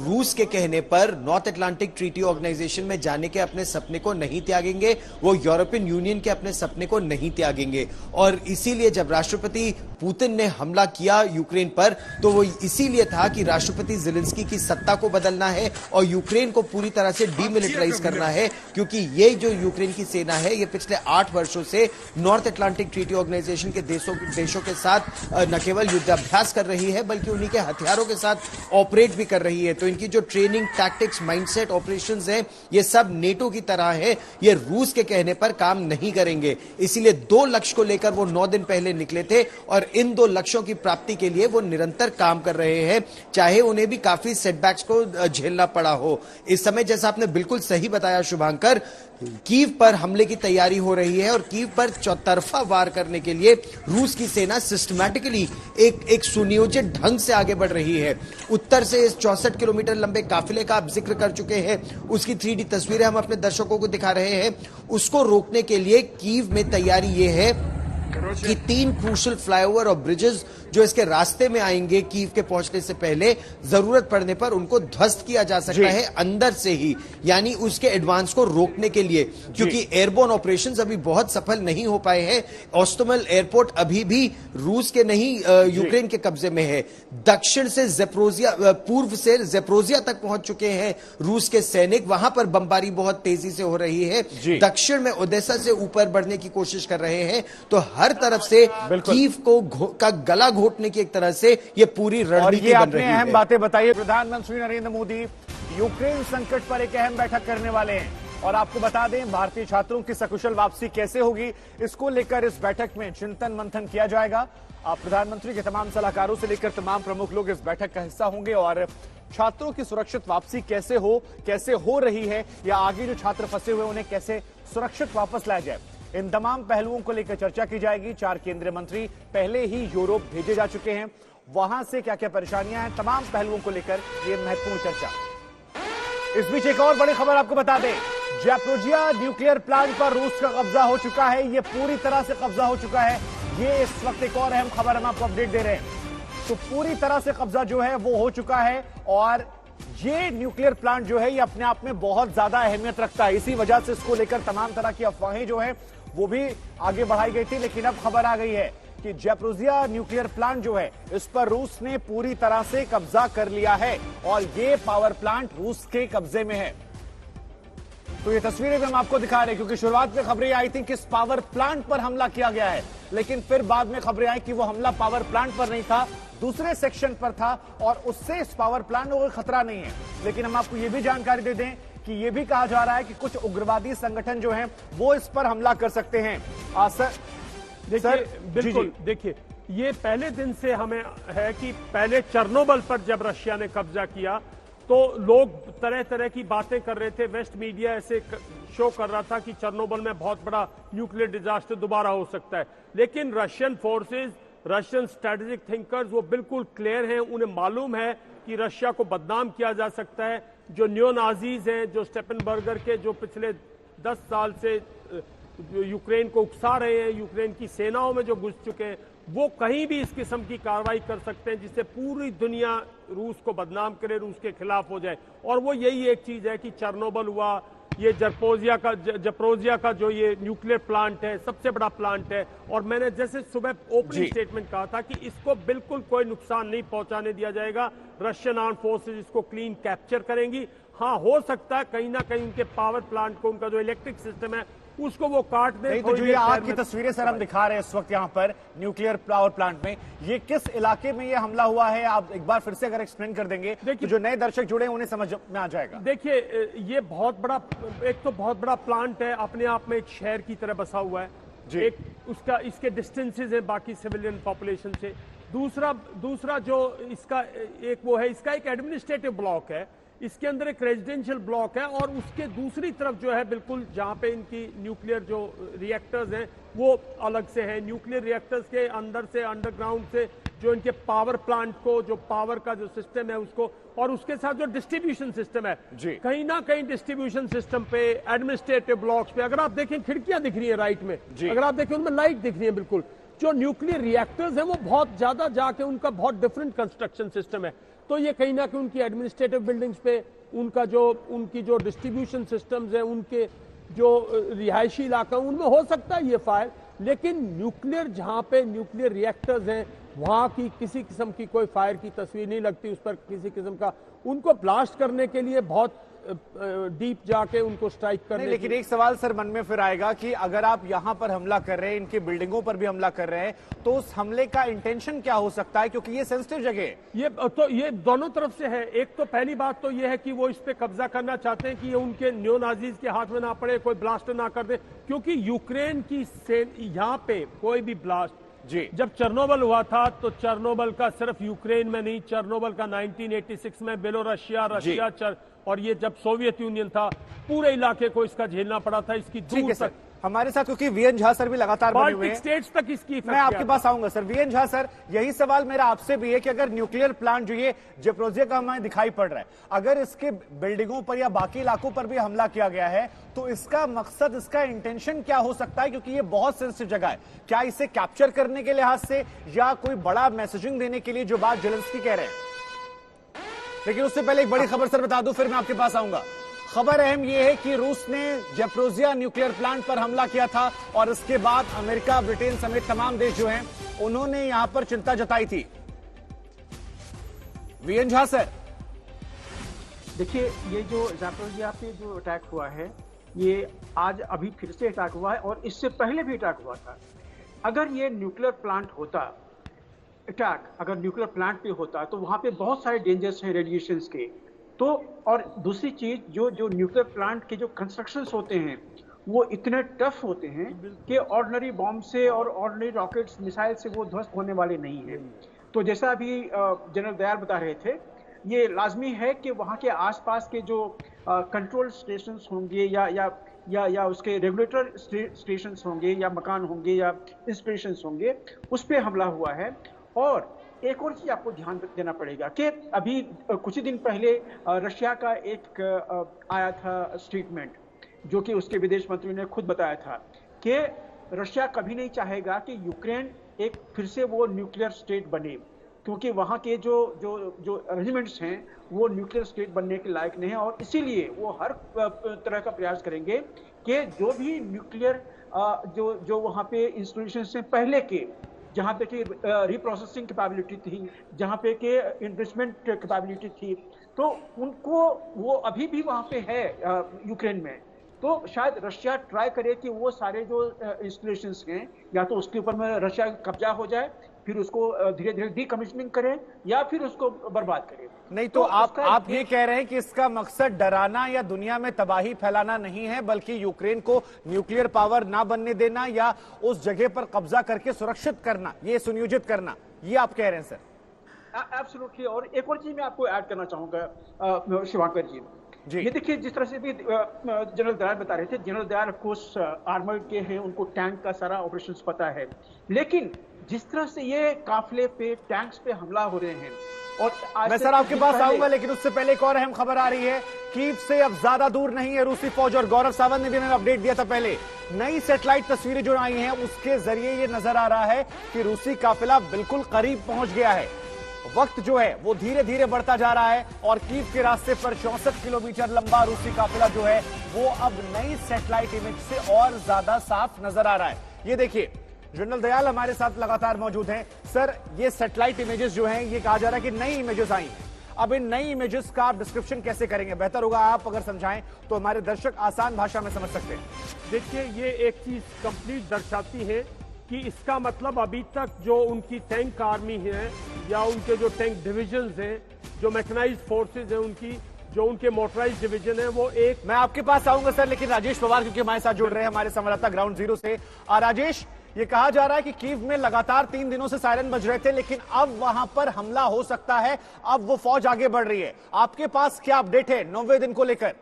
रूस के कहने पर नॉर्थ अटलांटिक ट्रीटी ऑर्गेनाइजेशन में जाने के अपने सपने को नहीं त्यागेंगे, वो यूरोपियन यूनियन के अपने सपने को नहीं त्यागेंगे। और इसीलिए जब राष्ट्रपति पुतिन ने हमला किया यूक्रेन पर तो वो इसीलिए था कि राष्ट्रपति ज़ेलेंस्की की सत्ता को बदलना है और यूक्रेन को पूरी तरह से डीमिलिटराइज करना है, क्योंकि ये जो यूक्रेन की सेना है ये पिछले 8 वर्षों से नॉर्थ अटलांटिक ट्रीटी ऑर्गेनाइजेशन के देशों के साथ न केवल युद्धाभ्यास कर रही है बल्कि उन्हीं के हथियारों के साथ ऑपरेट भी कर रही है। तो इनकी जो ट्रेनिंग, टैक्टिक्स, माइंडसेट, ऑपरेशंस हैं ये सब नेटो की तरह है, ये रूस के कहने पर काम नहीं करेंगे। इसीलिए 2 लक्ष्य को लेकर वो 9 दिन पहले निकले थे और इन 2 लक्ष्यों की प्राप्ति के लिए वो निरंतर काम कर रहे हैं, चाहे उन्हें भी काफी सेटबैक्स को झेलना पड़ा हो। इस समय जैसा आपने बिल्कुल सही बताया शुभांकर, कीव पर हमले की तैयारी हो रही है और कीव पर चौतरफा वार करने के लिए रूस की सेना सिस्टमैटिकली एक सुनियोजित ढंग से आगे बढ़ रही है। उत्तर से इस 64 किलोमीटर लंबे काफिले का आप जिक्र कर चुके हैं, उसकी 3D तस्वीरें हम अपने दर्शकों को दिखा रहे हैं। उसको रोकने के लिए कीव में तैयारी ये है कि 3 क्रूशल फ्लाईओवर और ब्रिजेस जो इसके रास्ते में आएंगे कीव के पहुंचने से पहले, जरूरत पड़ने पर उनको ध्वस्त किया जा सकता है अंदर से ही, यानी उसके एडवांस को रोकने के लिए, क्योंकि एयरबोर्न ऑपरेशंस अभी बहुत सफल नहीं हो पाए हैं। ओस्टोमल एयरपोर्ट अभी भी रूस के नहीं यूक्रेन के कब्जे में है। दक्षिण से ज़ेप्रोजिया, पूर्व से ज़ेप्रोजिया तक पहुंच चुके हैं रूस के सैनिक, वहां पर बमबारी बहुत तेजी से हो रही है। दक्षिण में ओडेसा से ऊपर बढ़ने की कोशिश कर रहे हैं। तो हर तरफ से कीव को का गला घोटने की एक तरह से ये पूरी रणनीति बन रही है। अहम बातें बताइए। प्रधानमंत्री नरेंद्र मोदी यूक्रेन संकट पर एक अहम बैठक करने वाले हैं और आपको बता दें भारतीय छात्रों की सकुशल वापसी कैसे होगी, इसको लेकर इस बैठक में चिंतन मंथन किया जाएगा। प्रधानमंत्री के तमाम सलाहकारों से लेकर तमाम प्रमुख लोग इस बैठक का हिस्सा होंगे और छात्रों की सुरक्षित वापसी कैसे हो रही है या आगे जो छात्र फंसे हुए उन्हें कैसे सुरक्षित वापस लाया जाए, इन तमाम पहलुओं को लेकर चर्चा की जाएगी। 4 केंद्रीय मंत्री पहले ही यूरोप भेजे जा चुके हैं, वहां से क्या क्या परेशानियां हैं, तमाम पहलुओं को लेकर यह महत्वपूर्ण चर्चा। इस बीच एक और बड़ी खबर आपको बता दें, ज़ैपोरिज़िया न्यूक्लियर प्लांट पर रूस का कब्जा हो चुका है, यह पूरी तरह से कब्जा हो चुका है। ये इस वक्त एक और अहम खबर हम आपको अपडेट दे रहे हैं। तो पूरी तरह से कब्जा जो है वो हो चुका है और ये न्यूक्लियर प्लांट जो है ये अपने आप में बहुत ज्यादा अहमियत रखता है। इसी वजह से इसको लेकर तमाम तरह की अफवाहें जो है वो भी आगे बढ़ाई गई थी, लेकिन अब खबर आ गई है कि ज़ैपोरिज़िया न्यूक्लियर प्लांट जो है इस पर रूस ने पूरी तरह से कब्जा कर लिया है और ये पावर प्लांट रूस के कब्जे में है। तो ये तस्वीरें भी हम आपको दिखा रहे हैं, क्योंकि शुरुआत में खबरें आई थी कि इस पावर प्लांट पर हमला किया गया है, लेकिन फिर बाद में खबरें आई कि वो हमला पावर प्लांट पर नहीं था, दूसरे सेक्शन पर था और उससे इस पावर प्लांट को कोई खतरा नहीं है। लेकिन हम आपको ये भी जानकारी दे दें कि ये भी कहा जा रहा है कि कुछ उग्रवादी संगठन जो हैं वो इस पर हमला कर सकते हैं। देखिए, बिल्कुल देखिए, ये पहले दिन से हमें है कि पहले चेर्नोबिल पर जब रशिया ने कब्जा किया तो लोग तरह तरह की बातें कर रहे थे। वेस्ट मीडिया ऐसे शो कर रहा था कि चेर्नोबिल में बहुत बड़ा न्यूक्लियर डिजास्टर दोबारा हो सकता है, लेकिन Russian forces, Russian strategic thinkers वो बिल्कुल क्लियर हैं। उन्हें मालूम है कि रशिया को बदनाम किया जा सकता है। जो न्यो नाजीज हैं, जो स्टेपनबर्गर के, जो पिछले 10 साल से यूक्रेन को उकसा रहे हैं, यूक्रेन की सेनाओं में जो घुस चुके हैं, वो कहीं भी इस किस्म की कार्रवाई कर सकते हैं जिससे पूरी दुनिया रूस को बदनाम करे, रूस के खिलाफ हो जाए। और वो यही एक चीज है कि चेर्नोबिल हुआ, ये ज़ैपोरिज़िया का जो ये न्यूक्लियर प्लांट है सबसे बड़ा प्लांट है, और मैंने जैसे सुबह ओपनिंग स्टेटमेंट कहा था कि इसको बिल्कुल कोई नुकसान नहीं पहुंचाने दिया जाएगा। रशियन आर्म फोर्सेज इसको क्लीन कैप्चर करेंगी। हाँ, हो सकता है कहीं ना कहीं उनके पावर प्लांट को, उनका जो इलेक्ट्रिक सिस्टम है उसको वो काट दे। नहीं तो जो ये आग की तस्वीरें सर हम दिखा रहे हैं इस वक्त यहाँ पर न्यूक्लियर पावर प्लांट में, ये किस इलाके में ये हमला हुआ है, आप एक बार फिर से अगर एक्सप्लेन कर देंगे तो जो नए दर्शक जुड़े हैं उन्हें समझ में आ जाएगा। देखिए, ये बहुत बड़ा, एक तो बहुत बड़ा प्लांट है, अपने आप में एक शहर की तरह बसा हुआ है जी। एक उसका, इसके डिस्टेंसेज है बाकी सिविलियन पॉपुलेशन से। दूसरा जो इसका एक वो है, इसका एक एडमिनिस्ट्रेटिव ब्लॉक है, इसके अंदर एक रेजिडेंशियल ब्लॉक है, और उसके दूसरी तरफ जो है बिल्कुल जहां पे इनकी न्यूक्लियर जो रिएक्टर्स हैं वो अलग से हैं। न्यूक्लियर रिएक्टर्स के अंदर से, अंडरग्राउंड से जो इनके पावर प्लांट को, जो पावर का जो सिस्टम है उसको, और उसके साथ जो डिस्ट्रीब्यूशन सिस्टम है, कहीं ना कहीं डिस्ट्रीब्यूशन सिस्टम पे, एडमिनिस्ट्रेटिव ब्लॉक्स पे अगर आप देखें खिड़कियां दिख रही है राइट में, अगर आप देखें उनमें लाइट दिख रही है बिल्कुल। जो न्यूक्लियर रिएक्टर्स हैं वो बहुत ज्यादा जाके, उनका बहुत डिफरेंट कंस्ट्रक्शन सिस्टम है, तो ये कहीं ना कहीं उनकी एडमिनिस्ट्रेटिव बिल्डिंग्स पे, उनकी जो डिस्ट्रीब्यूशन सिस्टम्स हैं, उनके जो रिहायशी इलाका उनमें हो सकता है ये फायर। लेकिन न्यूक्लियर, जहां पे न्यूक्लियर रिएक्टर्स हैं वहां की किसी किस्म की कोई फायर की तस्वीर नहीं लगती, उस पर किसी किस्म का, उनको ब्लास्ट करने के लिए बहुत डीप जाके उनको स्ट्राइक करने। लेकिन एक सवाल सर मन में फिर आएगा कि अगर आप यहां पर हमला कर रहे हैं, इनकी बिल्डिंगों पर भी हमला कर रहे हैं, तो उस हमले का इंटेंशन क्या हो सकता है, क्योंकि ये सेंसिटिव जगह है। ये दोनों तरफ से है। एक तो पहली बात तो ये है कि वो इस पे कब्जा करना चाहते हैं कि ये उनके न्यो नाजीज के हाथ में ना पड़े, कोई ब्लास्ट ना कर दे, क्योंकि यूक्रेन की यहाँ पे कोई भी ब्लास्ट जी, जब चेर्नोबिल हुआ था तो चेर्नोबिल का सिर्फ यूक्रेन में नहीं, चेर्नोबिल का 1986 में बेलोरसिया, और ये जब सोवियत यूनियन था, पूरे इलाके को इसका झेलना पड़ा था। इसकी दूर तक हमारे साथ क्योंकि वीएन झा सर भी लगातार बने हुए हैं, स्टेट्स तक इसकी, मैं आपके पास आऊंगा सर। वीएन झा सर, यही सवाल मेरा आपसे भी है कि अगर न्यूक्लियर प्लांट जो ये ज़ैपोरिज़िया का हमें दिखाई पड़ रहा है, अगर इसके बिल्डिंगों पर या बाकी इलाकों पर भी हमला किया गया है, तो इसका मकसद, इसका इंटेंशन क्या हो सकता है, क्योंकि ये बहुत सेंसिटिव जगह है। क्या इसे कैप्चर करने के लिहाज से या कोई बड़ा मैसेजिंग देने के लिए, जो बात जेलेंस्की कह रहे हैं? लेकिन उससे पहले एक बड़ी खबर सर बता दूं, फिर मैं आपके पास आऊंगा। खबर अहम यह है कि रूस ने ज़ैपोरिज़िया न्यूक्लियर प्लांट पर हमला किया था और इसके बाद अमेरिका, ब्रिटेन समेत तमाम देश जो हैं उन्होंने यहां पर चिंता जताई थी। वीएन झा सर, देखिए, ये जो ज़ैपोरिज़िया पे जो अटैक हुआ है, ये आज अभी फिर से अटैक हुआ है और इससे पहले भी अटैक हुआ था। अगर ये न्यूक्लियर प्लांट होता, अगर न्यूक्लियर प्लांट पे होता, तो वहां पे बहुत सारे डेंजर्स हैं रेडिएशंस के। तो और दूसरी चीज, जो न्यूक्लियर प्लांट के जो कंस्ट्रक्शंस होते हैं वो इतने टफ होते हैं कि ऑर्डिनरी बॉम्ब से और ऑर्डिनरी रॉकेट्स, मिसाइल से वो ध्वस्त होने वाले नहीं हैं। तो जैसा अभी जनरल दयाल बता रहे थे, ये लाजमी है कि वहाँ के आसपास के जो कंट्रोल स्टेशंस होंगे या उसके रेगुलेटर स्टेशंस होंगे या मकान होंगे या इंस्टॉलेशंस होंगे, उस पर हमला हुआ है। और एक और चीज आपको ध्यान देना पड़ेगा कि अभी कुछ ही दिन पहले रशिया का एक आया था स्टेटमेंट, जो कि उसके विदेश मंत्री ने खुद बताया था कि रशिया कभी नहीं चाहेगा कि यूक्रेन एक फिर से वो न्यूक्लियर स्टेट बने, क्योंकि वहाँ के जो अरेंजमेंट्स हैं वो न्यूक्लियर स्टेट बनने के लायक नहीं है, और इसीलिए वो हर तरह का प्रयास करेंगे कि जो भी न्यूक्लियर जो वहाँ पे इंस्टॉलेशन से पहले के, जहाँ पे कि रिप्रोसेसिंग कैपेबिलिटी थी, जहाँ पे कि इन्वेस्टमेंट कैपेबिलिटी थी, तो उनको वो अभी भी वहाँ पे है यूक्रेन में। तो शायद रशिया ट्राई करे कि वो सारे जो इंस्टॉलेशंस हैं या तो उसके ऊपर में रशिया कब्जा हो जाए, फिर उसको धीरे धीरे डीकमिशनिंग करे या फिर उसको बर्बाद करे। नहीं तो आप ये कह रहे हैं कि इसका मकसद डराना या दुनिया में तबाही फैलाना नहीं है, बल्कि यूक्रेन को न्यूक्लियर पावर ना बनने देना या उस जगह पर कब्जा करके सुरक्षित करना, ये सुनियोजित करना, ये आप कह रहे हैं सर? एब्सोल्युटली। और एक और चीज मैं आपको ऐड करना चाहूंगा शिवाकर जी, ये देखिए जिस तरह से भी जनरल दयाल बता रहे थे, general Dayal of course armoured के हैं, उनको टैंक का सारा ऑपरेशंस पता है, लेकिन जिस तरह से ये काफिले पे टैंक्स पे हमला हो रहे हैं, और मैं सर आपके पास आऊंगा, लेकिन उससे पहले एक और अहम खबर आ रही है। कीव से अब ज्यादा दूर नहीं है रूसी फौज, और गौरव सावंत ने भी हमें अपडेट दिया था पहले। नई सैटेलाइट तस्वीरें जो आई हैं उसके जरिए ये नजर आ रहा है कि रूसी काफिला बिल्कुल करीब पहुंच गया है। वक्त जो है वो धीरे धीरे बढ़ता जा रहा है और कीव के रास्ते पर 64 किलोमीटर लंबा रूसी काफिला जो है वो अब नई सैटेलाइट इमेज से और ज्यादा साफ नजर आ रहा है। ये देखिए, जनरल दयाल हमारे साथ लगातार मौजूद हैं। सर, ये सैटेलाइट इमेजेस जो हैं, ये कहा जा रहा है कि नई इमेजेस आई हैं। अब इन नई इमेजेस का आप डिस्क्रिप्शन कैसे करेंगे? बेहतर होगा आप अगर समझाएं तो हमारे दर्शक आसान भाषा में समझ सकते हैं। देखिए, ये एक चीज कंप्लीट दर्शाती है कि इसका मतलब अभी तक जो उनकी टैंक आर्मी है या उनके जो टैंक डिविजन्स हैं, जो मैकेनाइज्ड फोर्सेज हैं, उनकी जो उनके मोटराइज्ड डिवीजन है, वो एक। मैं आपके पास आऊंगा सर, लेकिन राजेश पवार क्योंकि हमारे साथ जुड़ रहे हैं, हमारे संवाददाता ग्राउंड जीरो से। राजेश, ये कहा जा रहा है कि कीव में लगातार 3 दिनों से सायरन बज रहे थे, लेकिन अब वहां पर हमला हो सकता है, अब वो फौज आगे बढ़ रही है। आपके पास क्या अपडेट है 90वें दिन को लेकर?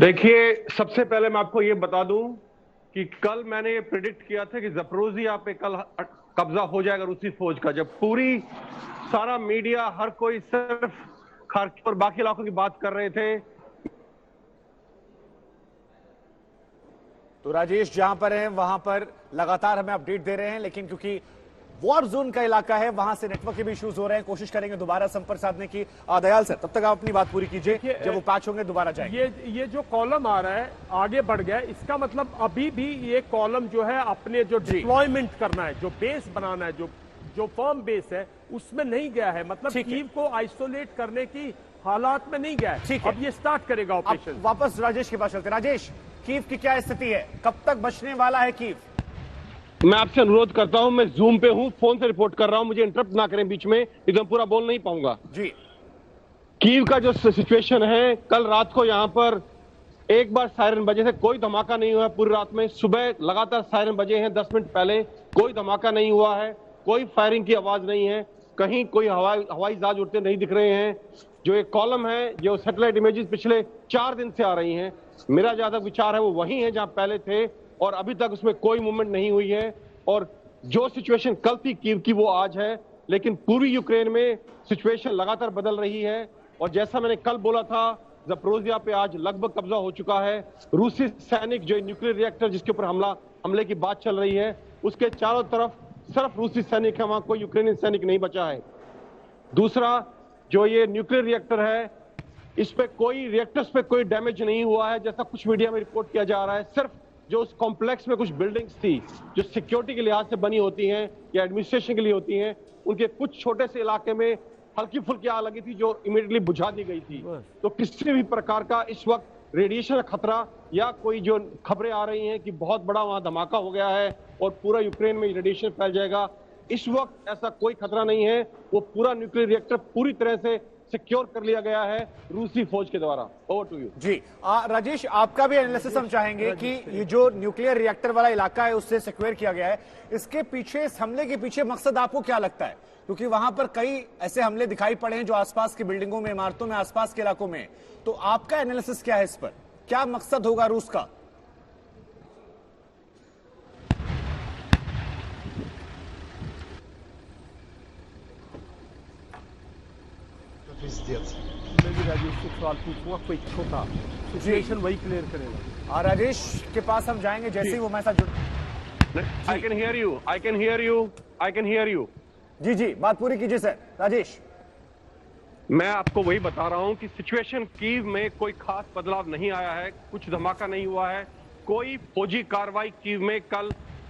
देखिए, सबसे पहले मैं आपको ये बता दूं कि कल मैंने प्रेडिक्ट किया था कि ज़पोरिज़िया पे कल कब्जा हो जाएगा रूसी फौज का, जब पूरी सारा मीडिया, हर कोई सिर्फ खार्किव और बाकी इलाकों की बात कर रहे थे। तो राजेश जहां पर हैं वहां पर लगातार हमें अपडेट दे रहे हैं, लेकिन क्योंकि वॉर जोन का इलाका है, वहां से नेटवर्क के भी इश्यूज हो रहे हैं। कोशिश करेंगे दोबारा संपर्क साधने की। दयाल सर, तब तक आप अपनी बात पूरी कीजिए, जब वो पैच होंगे दोबारा जाएंगे। ये जो कॉलम आ रहा है आगे बढ़ गया, इसका मतलब अभी भी ये कॉलम जो है अपने जो डिप्लॉयमेंट करना है, जो बेस बनाना है, जो फर्म बेस है, उसमें नहीं गया है। मतलब कीव को आइसोलेट करने की हालात में नहीं गया है। अब ये स्टार्ट करेगा ऑपरेशन। वापस राजेश के पास चलते। राजेश, कीव की क्या स्थिति है? कब तक बचने वाला है कीव? मैं आपसे अनुरोध करता हूं, मैं जूम पे हूं, फोन से रिपोर्ट कर रहा हूं, मुझे इंटरप्ट ना करें बीच में, एकदम पूरा बोल नहीं पाऊंगा जी। कीव का जो सिचुएशन है, कल रात को यहां पर एक बार सायरन बजे से कोई धमाका नहीं हुआ है पूरी रात में। सुबह लगातार सायरन बजे हैं, 10 मिनट पहले कोई धमाका नहीं हुआ है, कोई फायरिंग की आवाज नहीं है, कहीं कोई हवाई जहाज उड़ते नहीं दिख रहे हैं। जो एक कॉलम है, जो सैटेलाइट इमेजेस पिछले 4 दिन से आ रही हैं, मेरा ज्यादा विचार है वो वही है जहां पहले थे, और अभी तक उसमें कोई मूवमेंट नहीं हुई है। और जो सिचुएशन कल थी कीव की, वो आज है, लेकिन पूरी यूक्रेन में सिचुएशन लगातार बदल रही है। और जैसा मैंने कल बोला था, ज़पोरिज़िया पे आज लगभग कब्जा हो चुका है। रूसी सैनिक, जो न्यूक्लियर रिएक्टर जिसके ऊपर हमले की बात चल रही है, उसके चारों तरफ सिर्फ रूसी सैनिक है, वहां कोई यूक्रेनियन सैनिक नहीं बचा है। दूसरा, जो ये न्यूक्लियर रिएक्टर है, इस पे कोई रिएक्टर्स पे कोई डैमेज नहीं हुआ है, जैसा कुछ मीडिया में रिपोर्ट किया जा रहा है। सिर्फ जो उस कॉम्प्लेक्स में कुछ बिल्डिंग्स थी जो सिक्योरिटी के लिहाज से बनी होती हैं या एडमिनिस्ट्रेशन के लिए होती हैं, उनके कुछ छोटे से इलाके में हल्की फुल्की आग लगी थी जो इमीडिएटली बुझा दी गई थी। तो किसी भी प्रकार का इस वक्त रेडिएशन का खतरा या कोई जो खबरें आ रही हैं कि बहुत बड़ा वहां धमाका हो गया है और पूरा यूक्रेन में रेडिएशन फैल जाएगा, इस वक्त ऐसा कोई खतरा नहीं है। वो पूरा न्यूक्लियर रिएक्टर पूरी तरह से सिक्योर कर लिया गया है रूसी फौज के द्वारा। ओवर टू यू जी। राजेश, आपका भी एनालिसिस हम चाहेंगे कि ये जो न्यूक्लियर रिएक्टर वाला इलाका है उससे सिक्योर किया गया है, इसके पीछे, इस हमले के पीछे मकसद आपको क्या लगता है? क्योंकि वहां पर कई ऐसे हमले दिखाई पड़े हैं जो आसपास की बिल्डिंगों में, इमारतों में, आसपास के इलाकों में। तो आपका एनालिसिस क्या है इस पर? क्या मकसद होगा रूस का? मैं भी राजेश से सवाल पूछूंगा, कोई छोटा सिचुएशन वही क्लियर करेगा। राजेश के पास हम जाएंगे जैसे ही वो हमारे साथ जुड़। I can hear you. I can hear you. I can hear you. जी जी, बात पूरी कीजिए सर। राजेश, मैं आपको वही बता रहा हूं कि सिचुएशन कीव में कोई खास बदलाव नहीं आया है, कुछ धमाका नहीं हुआ है, कोई फौजी कार्रवाई कीव में कल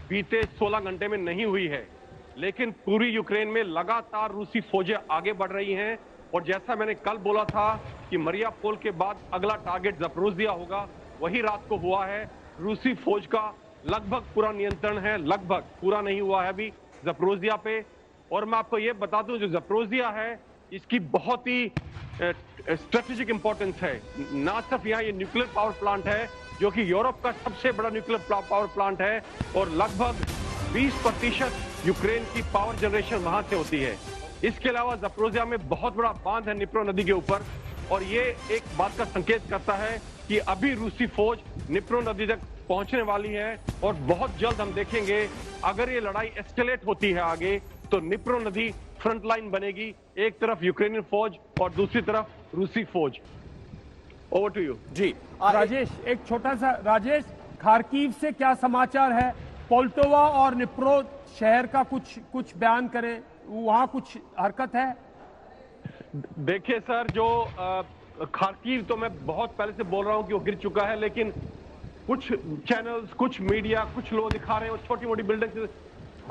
बीते 16 घंटे में नहीं हुई है। लेकिन पूरी यूक्रेन में लगातार रूसी फौजें आगे बढ़ रही हैं और जैसा मैंने कल बोला था कि मरियापोल के बाद अगला टारगेट ज़पोरिज़िया होगा, वही रात को हुआ है। रूसी फौज का लगभग पूरा नियंत्रण है, लगभग, पूरा नहीं हुआ है अभी ज़पोरिज़िया पे। और मैं आपको ये बता दूं, जो ज़पोरिज़िया है इसकी बहुत ही स्ट्रेटेजिक इंपॉर्टेंस है। ना सिर्फ यहाँ ये न्यूक्लियर पावर प्लांट है जो कि यूरोप का सबसे बड़ा न्यूक्लियर पावर प्लांट है और लगभग 20% यूक्रेन की पावर जनरेशन वहां से होती है। इसके अलावा ज़पोरिज़िया में बहुत बड़ा बांध है निप्रो नदी के ऊपर और ये एक बात का संकेत करता है कि अभी रूसी फौज निप्रो नदी तक पहुंचने वाली है और बहुत जल्द हम देखेंगे अगर ये लड़ाई एस्केलेट होती है आगे तो निप्रो नदी फ्रंट लाइन बनेगी, एक तरफ यूक्रेनियन फौज और दूसरी तरफ रूसी फौज। Over to you. जी राजेश, एक छोटा सा, राजेश खार्कीव से क्या समाचार है? पोल्टोवा और निप्रो शहर का कुछ बयान करें, वहां कुछ हरकत है? देखिए सर, जो खार्कीव तो मैं बहुत पहले से बोल रहा हूं कि वो गिर चुका है, लेकिन कुछ चैनल्स, कुछ मीडिया, कुछ लोग दिखा रहे हैं वो छोटी मोटी बिल्डिंग।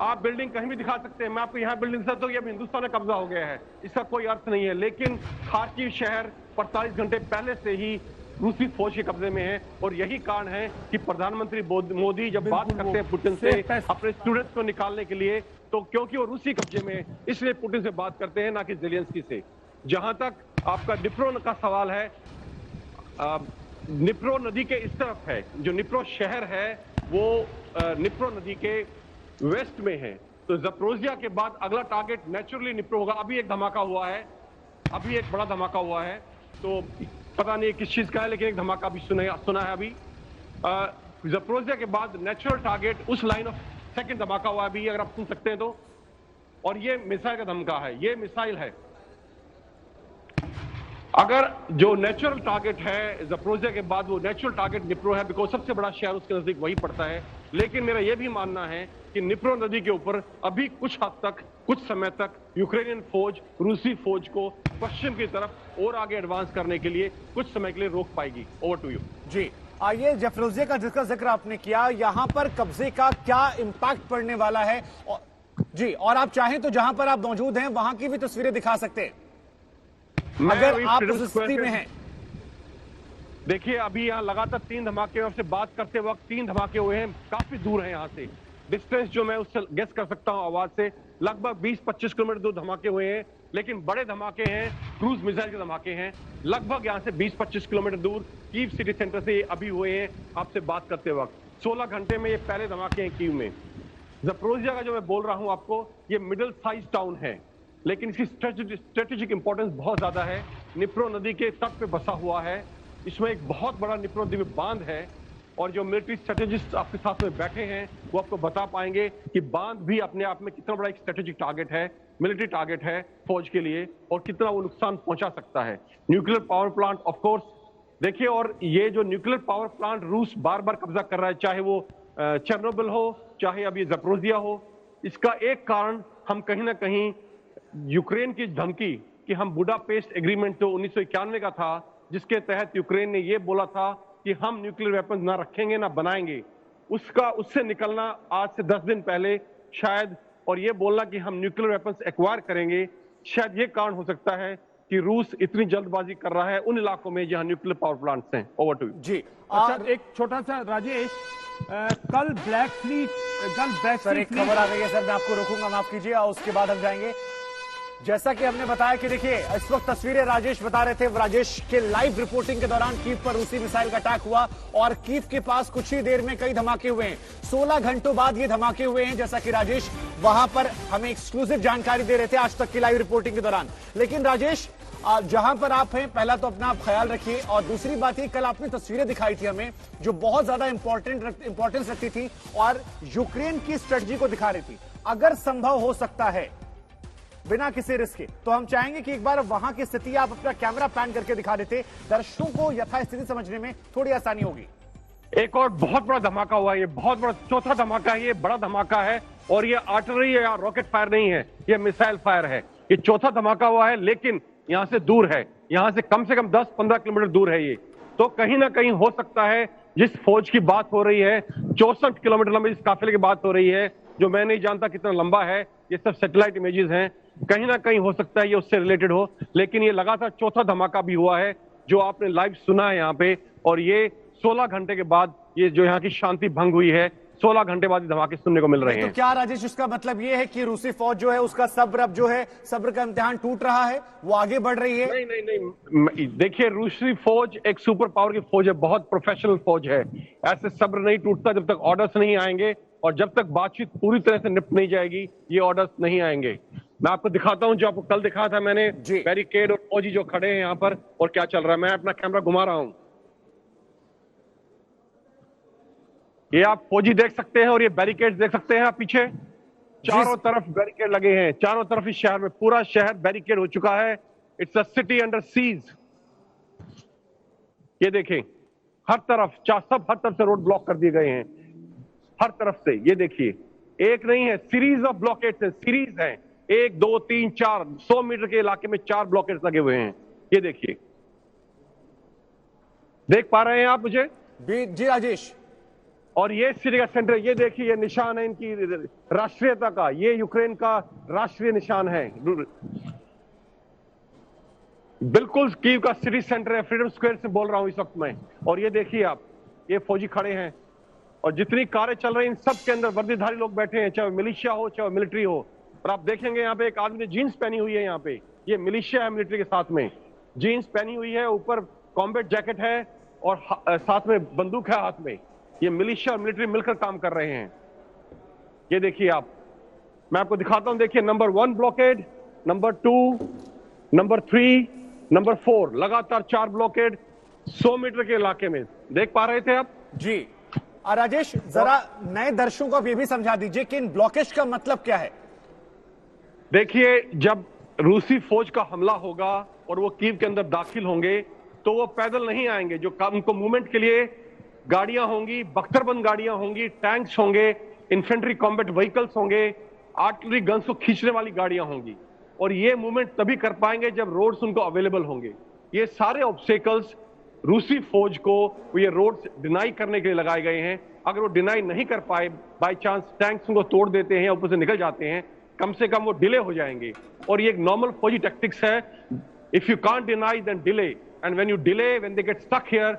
आप बिल्डिंग कहीं भी दिखा सकते हैं, मैं आपको यहाँ बिल्डिंग से तो ये हिंदुस्तान में कब्जा हो गया है, इसका कोई अर्थ नहीं है। लेकिन खार्कीव शहर 45 घंटे पहले से ही रूसी फौज के कब्जे में है और यही कारण है कि प्रधानमंत्री मोदी जब बात करते हैं पुतिन से अपने स्टूडेंट्स को निकालने के लिए, तो क्योंकि वो रूसी कब्जे में है इसलिए पुतिन से बात करते हैं, ना कि ज़ेलेंस्की से। जहां तक आपका निप्रो का सवाल है, निप्रो नदी के इस तरफ है, जो निप्रो शहर है वो निप्रो नदी के वेस्ट में है, तो ज़पोरिज़िया के बाद अगला टारगेट नेचुरली निप्रो होगा। अभी एक धमाका हुआ है, अभी एक बड़ा धमाका हुआ है, तो पता नहीं किस चीज का है, लेकिन एक धमाका अभी सुना है अभी। ज़पोरिज़िया के बाद नेचुरल टारगेट उस लाइन ऑफ सेकंड धमाका हुआ अभी, अगर आप सुन सकते हैं तो। और ये मिसाइल का धमका है, ये मिसाइल है। अगर जो नेचुरल टारगेट है ज़पोरिज़िया के बाद, वो नेचुरल टारगेट निप्रो है, बिकॉज सबसे बड़ा शहर उसके नजदीक वही पड़ता है। लेकिन मेरा यह भी मानना है कि निप्रो नदी के ऊपर अभी कुछ हद तक, कुछ समय तक यूक्रेनियन फौज रूसी फौज को पश्चिम की तरफ और आगे एडवांस करने के लिए कुछ समय के लिए रोक पाएगी। Over to you. जी, आइए ज़पोरिज़िया का जिसका जिक्र आपने किया, यहां पर कब्जे का क्या इंपैक्ट पड़ने वाला है? जी, और आप चाहें तो जहां पर आप मौजूद हैं वहां की भी तस्वीरें दिखा सकते हैं अगर आप उस स्थिति में हैं। देखिए, अभी यहाँ लगातार 3 धमाके, आपसे बात करते वक्त 3 धमाके हुए हैं, काफी दूर है यहाँ से। डिस्टेंस जो मैं उससे गेस कर सकता हूँ आवाज से, लगभग 20-25 किलोमीटर दूर धमाके हुए हैं। लेकिन बड़े धमाके हैं, क्रूज मिसाइल के धमाके हैं, लगभग यहाँ से 20-25 किलोमीटर दूर कीव सिटी सेंटर से अभी हुए हैं आपसे बात करते वक्त। 16 घंटे में ये पहले धमाके हैं कीव में। ज़पोरिज़िया का जो मैं बोल रहा हूँ आपको, ये मिडिल साइज टाउन है, लेकिन इसकी स्ट्रेटेजिक इंपॉर्टेंस बहुत ज्यादा है। निप्रो नदी के तट पे बसा हुआ है, इसमें एक बहुत बड़ा निप्रो नदी में बांध है और जो मिलिट्री स्ट्रेटेजिस्ट आपके साथ में बैठे हैं वो आपको बता पाएंगे कि बांध भी अपने आप में कितना बड़ा एक स्ट्रेटेजिक टारगेट है, मिलिट्री टारगेट है फौज के लिए, और कितना वो नुकसान पहुंचा सकता है। Nuclear power plant of course देखिए, और ये जो न्यूक्लियर पावर प्लांट रूस बार बार कब्जा कर रहा है, चाहे वो चेर्नोबिल हो, चाहे अब ये ज़पोरिज़िया हो, इसका एक कारण हम कहीं ना कहीं यूक्रेन की धमकी कि हम बुडापेस्ट एग्रीमेंट जो 1991 का था, जिसके तहत यूक्रेन ने यह बोला था कि हम न्यूक्लियर वेपन्स ना रखेंगे ना बनाएंगे, उससे निकलना आज से 10 दिन पहले शायद, और ये बोलना कि हम न्यूक्लियर वेपन्स एक्वायर करेंगे, शायद ये कारण हो सकता है कि रूस इतनी जल्दबाजी कर रहा है उन इलाकों में जहां न्यूक्लियर पावर प्लांट्स हैं। Over to you. जी, अच्छा, एक छोटा सा राजेश, कल ब्लैक फ्लीट सर एक खबर आ गई है सर, मैं आपको रोकूंगा, माफ कीजिए, और उसके बाद हम जाएंगे। जैसा कि हमने बताया कि देखिए इस वक्त तस्वीरें राजेश बता रहे थे, राजेश के लाइव रिपोर्टिंग के दौरान कीव पर रूसी मिसाइल का अटैक हुआ और कीव के पास कुछ ही देर में कई धमाके हुए हैं। 16 घंटों बाद ये धमाके हुए हैं, जैसा कि राजेश वहां पर हमें एक्सक्लूसिव जानकारी दे रहे थे आज तक की लाइव रिपोर्टिंग के दौरान। लेकिन राजेश, जहां पर आप हैं, पहला तो अपना आप ख्याल रखिए, और दूसरी बात ये, कल आपने तस्वीरें दिखाई थी हमें जो बहुत ज्यादा इंपॉर्टेंस रखती थी और यूक्रेन की स्ट्रेटजी को दिखा रही थी। अगर संभव हो सकता है बिना किसी रिस्क के, तो हम चाहेंगे कि एक बार वहां की स्थिति आप अपना कैमरा पैन करके दिखा देते, दर्शकों को यथास्थिति समझने में थोड़ी आसानी होगी। एक और बहुत बड़ा धमाका हुआ है, ये बहुत बड़ा चौथा धमाका है, ये बड़ा धमाका है और ये आर्टिलरी या रॉकेट फायर नहीं है, ये मिसाइल फायर है। ये चौथा धमाका हुआ है लेकिन यहां से दूर है, यहां से कम 10-15 किलोमीटर दूर है ये। तो कहीं ना कहीं हो सकता है जिस फौज की बात हो रही है, 64 किलोमीटर लंबे जिस काफिले की बात हो रही है, जो मैं नहीं जानता कितना लंबा है, ये सब सैटेलाइट इमेजेस हैं, कहीं ना कहीं हो सकता है ये उससे रिलेटेड हो। लेकिन ये लगातार चौथा धमाका भी हुआ है जो आपने लाइव सुना है यहाँ पे, और ये 16 घंटे के बाद ये जो यहाँ की शांति भंग हुई है, 16 घंटे बाद ये धमाके सुनने को मिल रहे हैं। तो क्या राजेश इसका मतलब ये है कि रूसी फौज जो है उसका सब्र अब जो है सब्र का इम्तिहान टूट रहा है, वो आगे बढ़ रही है? नहीं नहीं नहीं, देखिए रूसी फौज एक सुपर पावर की फौज है, बहुत प्रोफेशनल फौज है। ऐसे सब्र नहीं टूटता जब तक ऑर्डर्स नहीं आएंगे, और जब तक बातचीत पूरी तरह से निपट नहीं जाएगी ये ऑर्डर्स नहीं आएंगे। मैं आपको दिखाता हूं, जो आपको कल दिखाया था मैंने, बैरिकेड और फौजी जो खड़े हैं यहाँ पर और क्या चल रहा है। मैं अपना कैमरा घुमा रहा हूं, ये आप फौजी देख सकते हैं और ये बैरिकेड देख सकते हैं आप पीछे, चारों तरफ बैरिकेड लगे हैं, चारों तरफ इस शहर में पूरा शहर बैरिकेड हो चुका है। It's a city under seize. ये देखें हर तरफ सब हर तरफ से रोड ब्लॉक कर दिए गए हैं, हर तरफ से। ये देखिए एक नहीं है, सीरीज ऑफ ब्लॉकेट्स है, सीरीज है, 1 2 3 4, 100 मीटर के इलाके में 4 ब्लॉकेट्स लगे हुए हैं। ये देखिए, देख पा रहे हैं आप मुझे? जी राजेश। और ये सिटी का सेंटर, ये देखिए ये निशान है इनकी राष्ट्रीयता का, ये यूक्रेन का राष्ट्रीय निशान है, बिल्कुल कीव का सिटी सेंटर है, फ्रीडम स्क्वायर से बोल रहा हूं इस वक्त मैं। और ये देखिए आप, ये फौजी खड़े हैं और जितनी कारें चल रही हैं इन सब के अंदर वर्दीधारी लोग बैठे हैं, चाहे मिलिशिया हो चाहे मिलिट्री हो। और आप देखेंगे यहाँ पे एक आदमी ने जीन्स पहनी हुई है, यहाँ पे ये मिलिशिया है, मिलिट्री के साथ में जीन्स पहनी हुई है, ऊपर कॉम्बैट जैकेट है और साथ में बंदूक है हाथ में। ये मिलिशिया और मिलिट्री मिलकर काम कर रहे हैं। ये देखिए आप, मैं आपको दिखाता हूं, देखिए number 1 blockade, number 2, number 3, number 4, लगातार 4 ब्लॉकेड 100 मीटर के इलाके में। देख पा रहे थे आप? जी राजेश, जरा नए दर्शकों को ये भी समझा दीजिए कि इन ब्लॉकेज का मतलब क्या है? देखिए, जब रूसी फौज का हमला होगा और वो कीव के अंदर दाखिल होंगे तो वो पैदल नहीं आएंगे, जो उनको मूवमेंट के लिए गाड़ियां होंगी, बख्तरबंद गाड़ियां होंगी, टैंक्स होंगे, इन्फेंट्री कॉम्बैट व्हीकल्स होंगे, आर्टिलरी गन्स को खींचने वाली गाड़ियां होंगी, और ये मूवमेंट तभी कर पाएंगे जब रोड्स उनको अवेलेबल होंगे। ये सारे ऑब्स्टेकल्स रूसी फौज को ये रोड्स डिनाई करने के लिए लगाए गए हैं। अगर वो डिनाई नहीं कर पाए, बाय चांस टैंक्स उनको तोड़ देते हैं, ऊपर से निकल जाते हैं, कम से कम वो डिले हो जाएंगे। और ये एक नॉर्मल फौजी टैक्टिक्स है, if you can't deny then delay, and when you delay, when they get stuck here,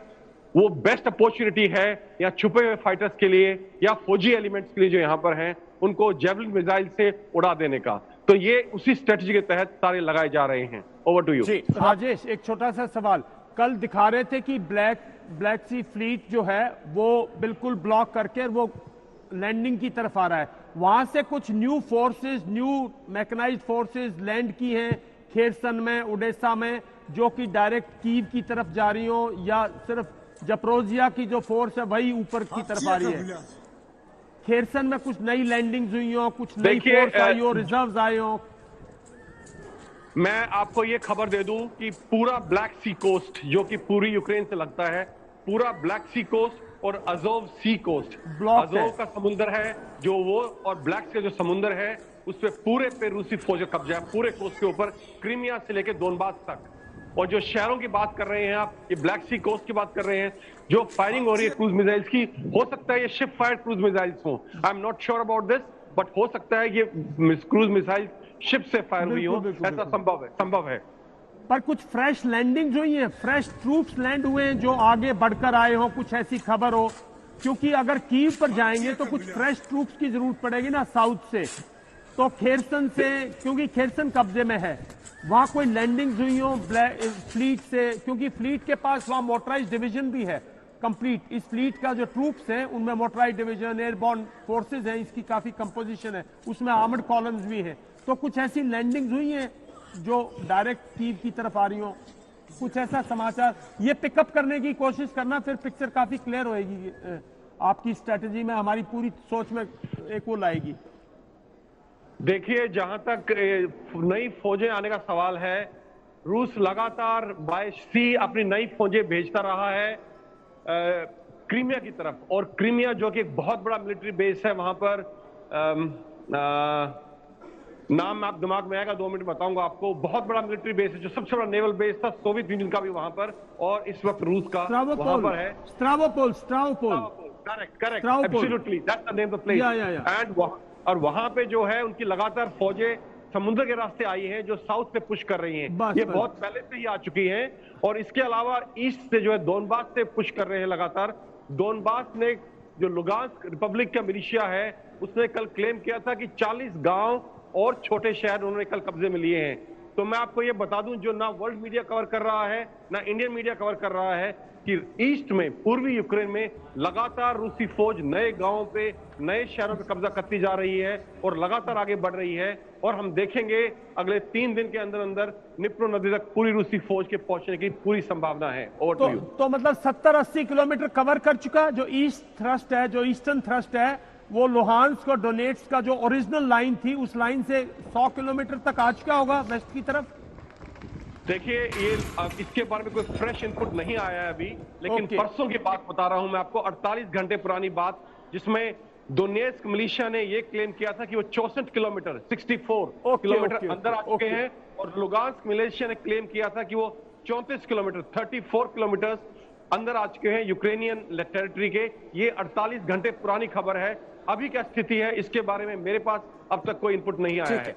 वो बेस्ट अपॉर्चुनिटी है या छुपे हुए फाइटर्स के लिए या फौजी एलिमेंट्स के लिए जो यहां पर हैं, उनको जेवलिन मिसाइल से उड़ा देने का। तो ये उसी स्ट्रेटजी के तहत सारे लगाए जा रहे हैं। Over to you. जी राजेश, एक छोटा सा सवाल, कल दिखा रहे थे कि ब्लैक सी फ्लीट जो है वो बिल्कुल ब्लॉक करके वो लैंडिंग की तरफ आ रहा है, वहां से कुछ new forces, new mechanised forces land की हैं खेरसन में, ओडेसा में, जो कि डायरेक्ट कीव की तरफ जा रही हो, या सिर्फ जप्रोजिया की जो फोर्स है वही ऊपर की तरफ आ रही है? खेरसन में कुछ नई लैंडिंग्स हुई हो, कुछ नई फोर्स आई हो, रिजर्व्स आए हो? मैं आपको ये खबर दे दूं कि पूरा ब्लैक सी कोस्ट, जो कि पूरी यूक्रेन से लगता है, पूरा ब्लैक सी कोस्ट और अजोव सी कोस्ट, अजोव का समुंदर है जो वो, और ब्लैक सी जो समुंदर है उस पे पूरे पे रूसी फौज का कब्जा है, पूरे कोस्ट के ऊपर, क्रीमिया से लेकर दोनबास तक। और जो शहरों की बात कर रहे हैं आप, ये ब्लैक सी कोस्ट की बात कर रहे हैं, जो फायरिंग हो रही है क्रूज मिसाइल्स की, हो सकता है ये शिप फायर्ड क्रूज मिसाइल्स हो, I am not sure about this, but हो सकता है ये क्रूज मिसाइल शिप से फायर हुई हो, ऐसा संभव है। पर कुछ फ्रेश लैंडिंग्स हुई हैं, फ्रेश ट्रूप्स लैंड हुए हैं जो आगे बढ़कर आए हो, कुछ ऐसी खबर हो? क्योंकि अगर कीव पर जाएंगे तो कुछ फ्रेश ट्रूप्स की जरूरत पड़ेगी ना साउथ से, तो खेरसन से, क्योंकि खेरसन कब्जे में है, वहां कोई लैंडिंग्स हुई हो फ्लीट से? क्योंकि फ्लीट के पास वहां मोटराइज डिवीजन भी है कंप्लीट, इस फ्लीट का जो ट्रूप्स हैं उनमें मोटराइज डिवीजन, एयरबॉर्न फोर्सेज हैं, इसकी काफी कंपोजिशन है, उसमें आर्मर्ड कॉलम्स भी हैं। तो कुछ ऐसी लैंडिंग्स हुई हैं जो डायरेक्ट कीव की तरफ आ रही हो? कुछ ऐसा समाचार, ये पिकअप करने की कोशिश करना, फिर पिक्चर काफी क्लियर होएगी, आपकी स्ट्रेटेजी में, हमारी पूरी सोच में एक वो लाएगी। देखिए, जहां तक नई फौजें आने का सवाल है, रूस लगातार बाय सी अपनी नई फौजें भेजता रहा है। क्रीमिया की तरफ, और क्रीमिया जो कि एक बहुत बड़ा मिलिट्री बेस है वहां पर, नाम आप दिमाग में आएगा, 2 मिनट बताऊंगा आपको। बहुत बड़ा मिलिट्री बेस है, जो सबसे बड़ा नेवल बेस था सोवियत यूनियन का भी वहां पर, और इस वक्त रूस का वहां पर है। Stavropol correct, absolutely, that's the name of the place. And वहां पे जो है उनकी लगातार फौजें समुद्र के रास्ते आई हैं, जो साउथ पे पुश कर रही हैं। ये बहुत पहले से ही आ चुकी हैं, और इसके अलावा ईस्ट से जो है डोनबास से पुश कर रहे हैं लगातार। डोनबास ने, जो लुगांस्क रिपब्लिक का मिलिशिया है, उसने कल क्लेम किया था कि 40 गांव और छोटे शहर उन्होंने कल कब्जे में लिए हैं। तो मैं आपको ये बता दूं, जो ना वर्ल्ड मीडिया कवर कर रहा है ना इंडियन मीडिया कवर कर रहा है, कि ईस्ट में, पूर्वी यूक्रेन में लगातार रूसी फौज नए गांवों पे, नए शहरों पे कब्जा करती जा रही है और लगातार आगे बढ़ रही है। और हम देखेंगे अगले 3 दिन के अंदर अंदर निप्रो नदी तक पूरी रूसी फौज के पहुंचने की पूरी संभावना है। तो मतलब 70-80 किलोमीटर कवर कर चुका। जो ईस्ट थ्रस्ट है, जो ईस्टर्न थ्रस्ट है, वो लुहांस्क और डोनेट्स्क का जो ओरिजिनल लाइन थी, उस लाइन से 100 किलोमीटर तक आ चुका होगा वेस्ट की तरफ। देखिए, ये इसके बारे में कोई फ्रेश इनपुट नहीं आया है अभी, लेकिन परसों की बात बता रहा हूं मैं आपको, 48 घंटे पुरानी बात, जिसमें डोनेट्स्क मिलिशिया ने ये क्लेम किया था कि वो 64 किलोमीटर 64 किलोमीटर अंदर आ चुके हैं, और लुगांस्क मिलिशिया ने क्लेम किया था कि वो 34 किलोमीटर 34 किलोमीटर अंदर आ चुके हैं यूक्रेनियन टेरिटरी के। ये 48 घंटे पुरानी खबर है। अभी क्या स्थिति है इसके बारे में मेरे पास अब तक कोई इनपुट नहीं आया है।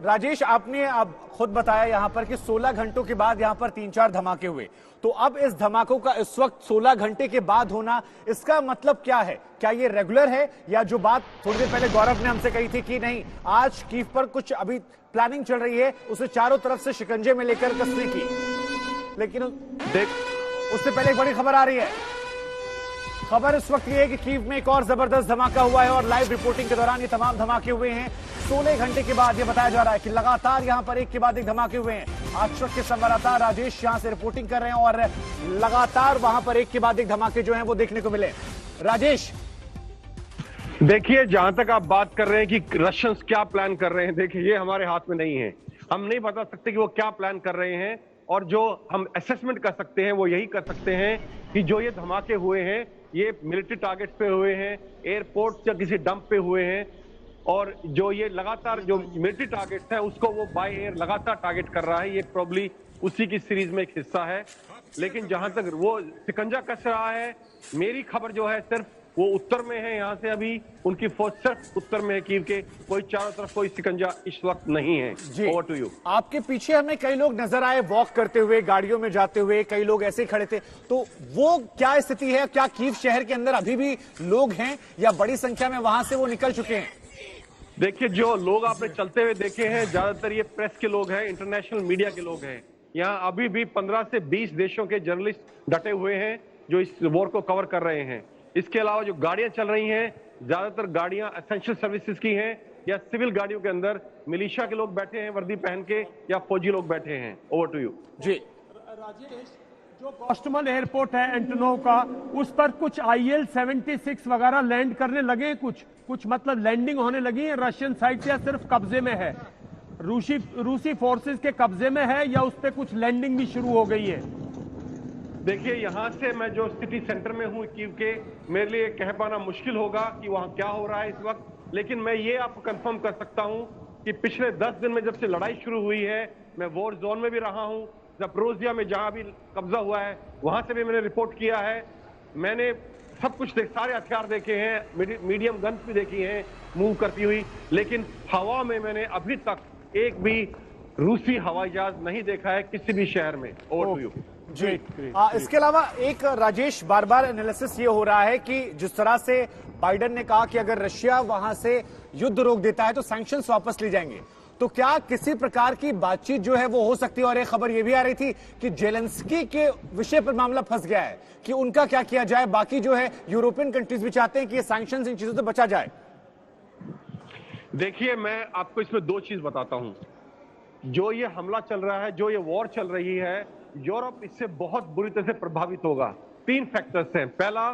राजेश, आपने अब खुद बताया यहां पर कि 16 घंटों के बाद यहां पर 3-4 धमाके हुए, तो अब इस धमाकों का इस वक्त 16 घंटे के बाद होना, इसका मतलब क्या है? क्या ये रेगुलर है, या जो बात थोड़ी देर पहले गौरव ने हमसे कही थी कि नहीं, आज कीव पर कुछ अभी प्लानिंग चल रही है, उसे चारों तरफ से शिकंजे में लेकर कसने की, लेकिन उससे पहले एक बड़ी खबर आ रही है। खबर इस वक्त ये है कि कीव में एक और जबरदस्त धमाका हुआ है, और लाइव रिपोर्टिंग के दौरान ये तमाम धमाके हुए हैं। 16 घंटे के बाद ये बताया जा रहा है कि लगातार यहां पर एक के बाद एक धमाके हुए हैं। आज वक्त के संवाददाता राजेश यहां से रिपोर्टिंग कर रहे हैं, और लगातार वहां पर एक के बाद एक धमाके जो हैं वो देखने को मिले। राजेश, देखिए, जहां तक आप बात कर रहे हैं कि रशियंस क्या प्लान कर रहे हैं, देखिए ये हमारे हाथ में नहीं है। हम नहीं बता सकते कि वो क्या प्लान कर रहे हैं, और जो हम असेसमेंट कर सकते हैं वो यही कर सकते हैं कि जो ये धमाके हुए हैं ये मिलिट्री टारगेट्स पे हुए हैं, एयरपोर्ट या किसी डंप पे हुए हैं, और जो ये लगातार जो मिलिट्री टारगेट्स है उसको वो बाय एयर लगातार टारगेट कर रहा है। ये प्रॉब्ली उसी की सीरीज में एक हिस्सा है। लेकिन जहां तक वो शिकंजा कस रहा है, मेरी खबर जो है सिर्फ वो उत्तर में है, यहां से अभी उनकी फौज सिर्फ उत्तर में है कीव के, कोई चारों तरफ कोई शिकंजा इस वक्त नहीं है। Over to you. आपके पीछे हमें कई लोग नजर आए वॉक करते हुए, गाड़ियों में जाते हुए, कई लोग ऐसे ही खड़े थे, तो वो क्या स्थिति है? क्या कीव शहर के अंदर अभी भी लोग हैं, या बड़ी संख्या में वहां से वो निकल चुके हैं? देखिए, जो लोग आपने चलते हुए देखे हैं ज्यादातर ये प्रेस के लोग हैं, इंटरनेशनल मीडिया के लोग हैं। यहाँ अभी भी 15 से 20 देशों के जर्नलिस्ट डटे हुए हैं जो इस वॉर को कवर कर रहे हैं। इसके अलावा जो गाड़ियां चल रही हैं, ज्यादातर गाड़ियां एसेंशियल सर्विसेज की हैं, या सिविल गाड़ियों के अंदर मिलिशिया के लोग बैठे हैं वर्दी पहन के, या फौजी लोग बैठे हैं। Over to you. जी राजेश, जो गोस्टमल एयरपोर्ट है एंटोनोव का, उस पर कुछ IL-76 वगैरह लैंड करने लगे, कुछ मतलब लैंडिंग होने लगी है रशियन साइड से, या सिर्फ कब्जे में है? रूसी फोर्सेस के कब्जे में है, या उस पर कुछ लैंडिंग भी शुरू हो गई है? देखिए, यहां से मैं जो सिटी सेंटर में हूं कीव के, मेरे लिए कह पाना मुश्किल होगा कि वहां क्या हो रहा है इस वक्त, लेकिन मैं ये आपको कंफर्म कर सकता हूं कि पिछले 10 दिन में जब से लड़ाई शुरू हुई है, मैं वॉर जोन में भी रहा हूं, ज़पोरिज़िया में जहां भी कब्जा हुआ है वहां से भी मैंने रिपोर्ट किया है। मैंने सब कुछ सारे हथियार देखे हैं, मीडियम गन्स भी देखी हैं मूव करती हुई, लेकिन हवा में मैंने अभी तक एक भी रूसी हवाई जहाज नहीं देखा है किसी भी शहर में। Over to you. जी, इसके अलावा एक राजेश बार बार एनालिसिस ये हो रहा है कि जिस तरह से बाइडेन ने कहा कि अगर रशिया वहां से युद्ध रोक देता है तो सैंक्शंस वापस ली जाएंगे, तो क्या किसी प्रकार की बातचीत जो है वो हो सकती है? और एक खबर ये भी आ रही थी कि जेलेंस्की के विषय पर मामला फंस गया है कि उनका क्या किया जाए। बाकी जो है यूरोपियन कंट्रीज भी चाहते हैं कि ये सैंक्शंस, इन चीजों से बचा जाए। देखिए, मैं आपको इसमें 2 चीज बताता हूं। जो ये हमला चल रहा है, जो ये वॉर चल रही है, यूरोप इससे बहुत बुरी तरह से प्रभावित होगा। 3 फैक्टर्स हैं। पहला,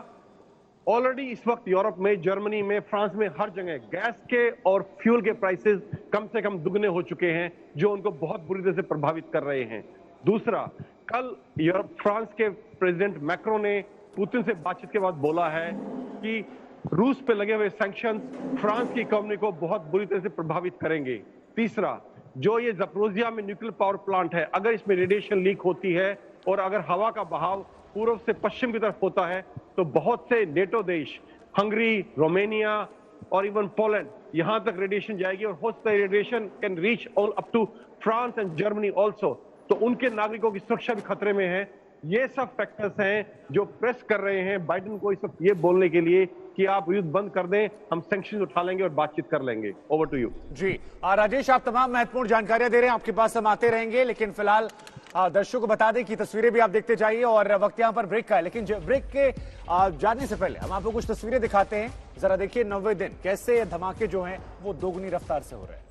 ऑलरेडी इस वक्त यूरोप में, जर्मनी में, फ्रांस में, हर जगह गैस के और फ्यूल के प्राइसेस कम से कम दुगने हो चुके हैं, जो उनको बहुत बुरी तरह से प्रभावित कर रहे हैं। दूसरा, कल यूरोप फ्रांस के प्रेसिडेंट मैक्रो ने पुतिन से बातचीत के बाद बोला है कि रूस पे लगे हुए सैंक्शंस फ्रांस की इकोनॉमी को बहुत बुरी तरह से प्रभावित करेंगे। तीसरा, जो ये ज़पोरिज़िया में न्यूक्लियर पावर प्लांट है, अगर इसमें रेडिएशन लीक होती है और अगर हवा का बहाव पूर्व से पश्चिम की तरफ होता है तो बहुत से नेटो देश, हंगरी, रोमानिया और इवन पोलैंड, यहां तक रेडिएशन जाएगी और हो सकता है radiation can reach all up to France and Germany also. तो उनके नागरिकों की सुरक्षा भी खतरे में है। ये सब फैक्टर्स हैं जो प्रेस कर रहे हैं बाइडेन को इस वक्त ये बोलने के लिए कि आप युद्ध बंद कर दें, हम सैंक्शन उठा लेंगे और बातचीत कर लेंगे। Over to you. जी राजेश, आप तमाम महत्वपूर्ण जानकारियां दे रहे हैं, आपके पास हम आते रहेंगे, लेकिन फिलहाल दर्शकों को बता दें कि तस्वीरें भी आप देखते जाइए और वक्त यहाँ पर ब्रेक का है। लेकिन ब्रेक के जाने से पहले हम आपको कुछ तस्वीरें दिखाते हैं। जरा देखिए 90 दिन कैसे धमाके जो हैं वो दोगुनी रफ्तार से हो रहे हैं।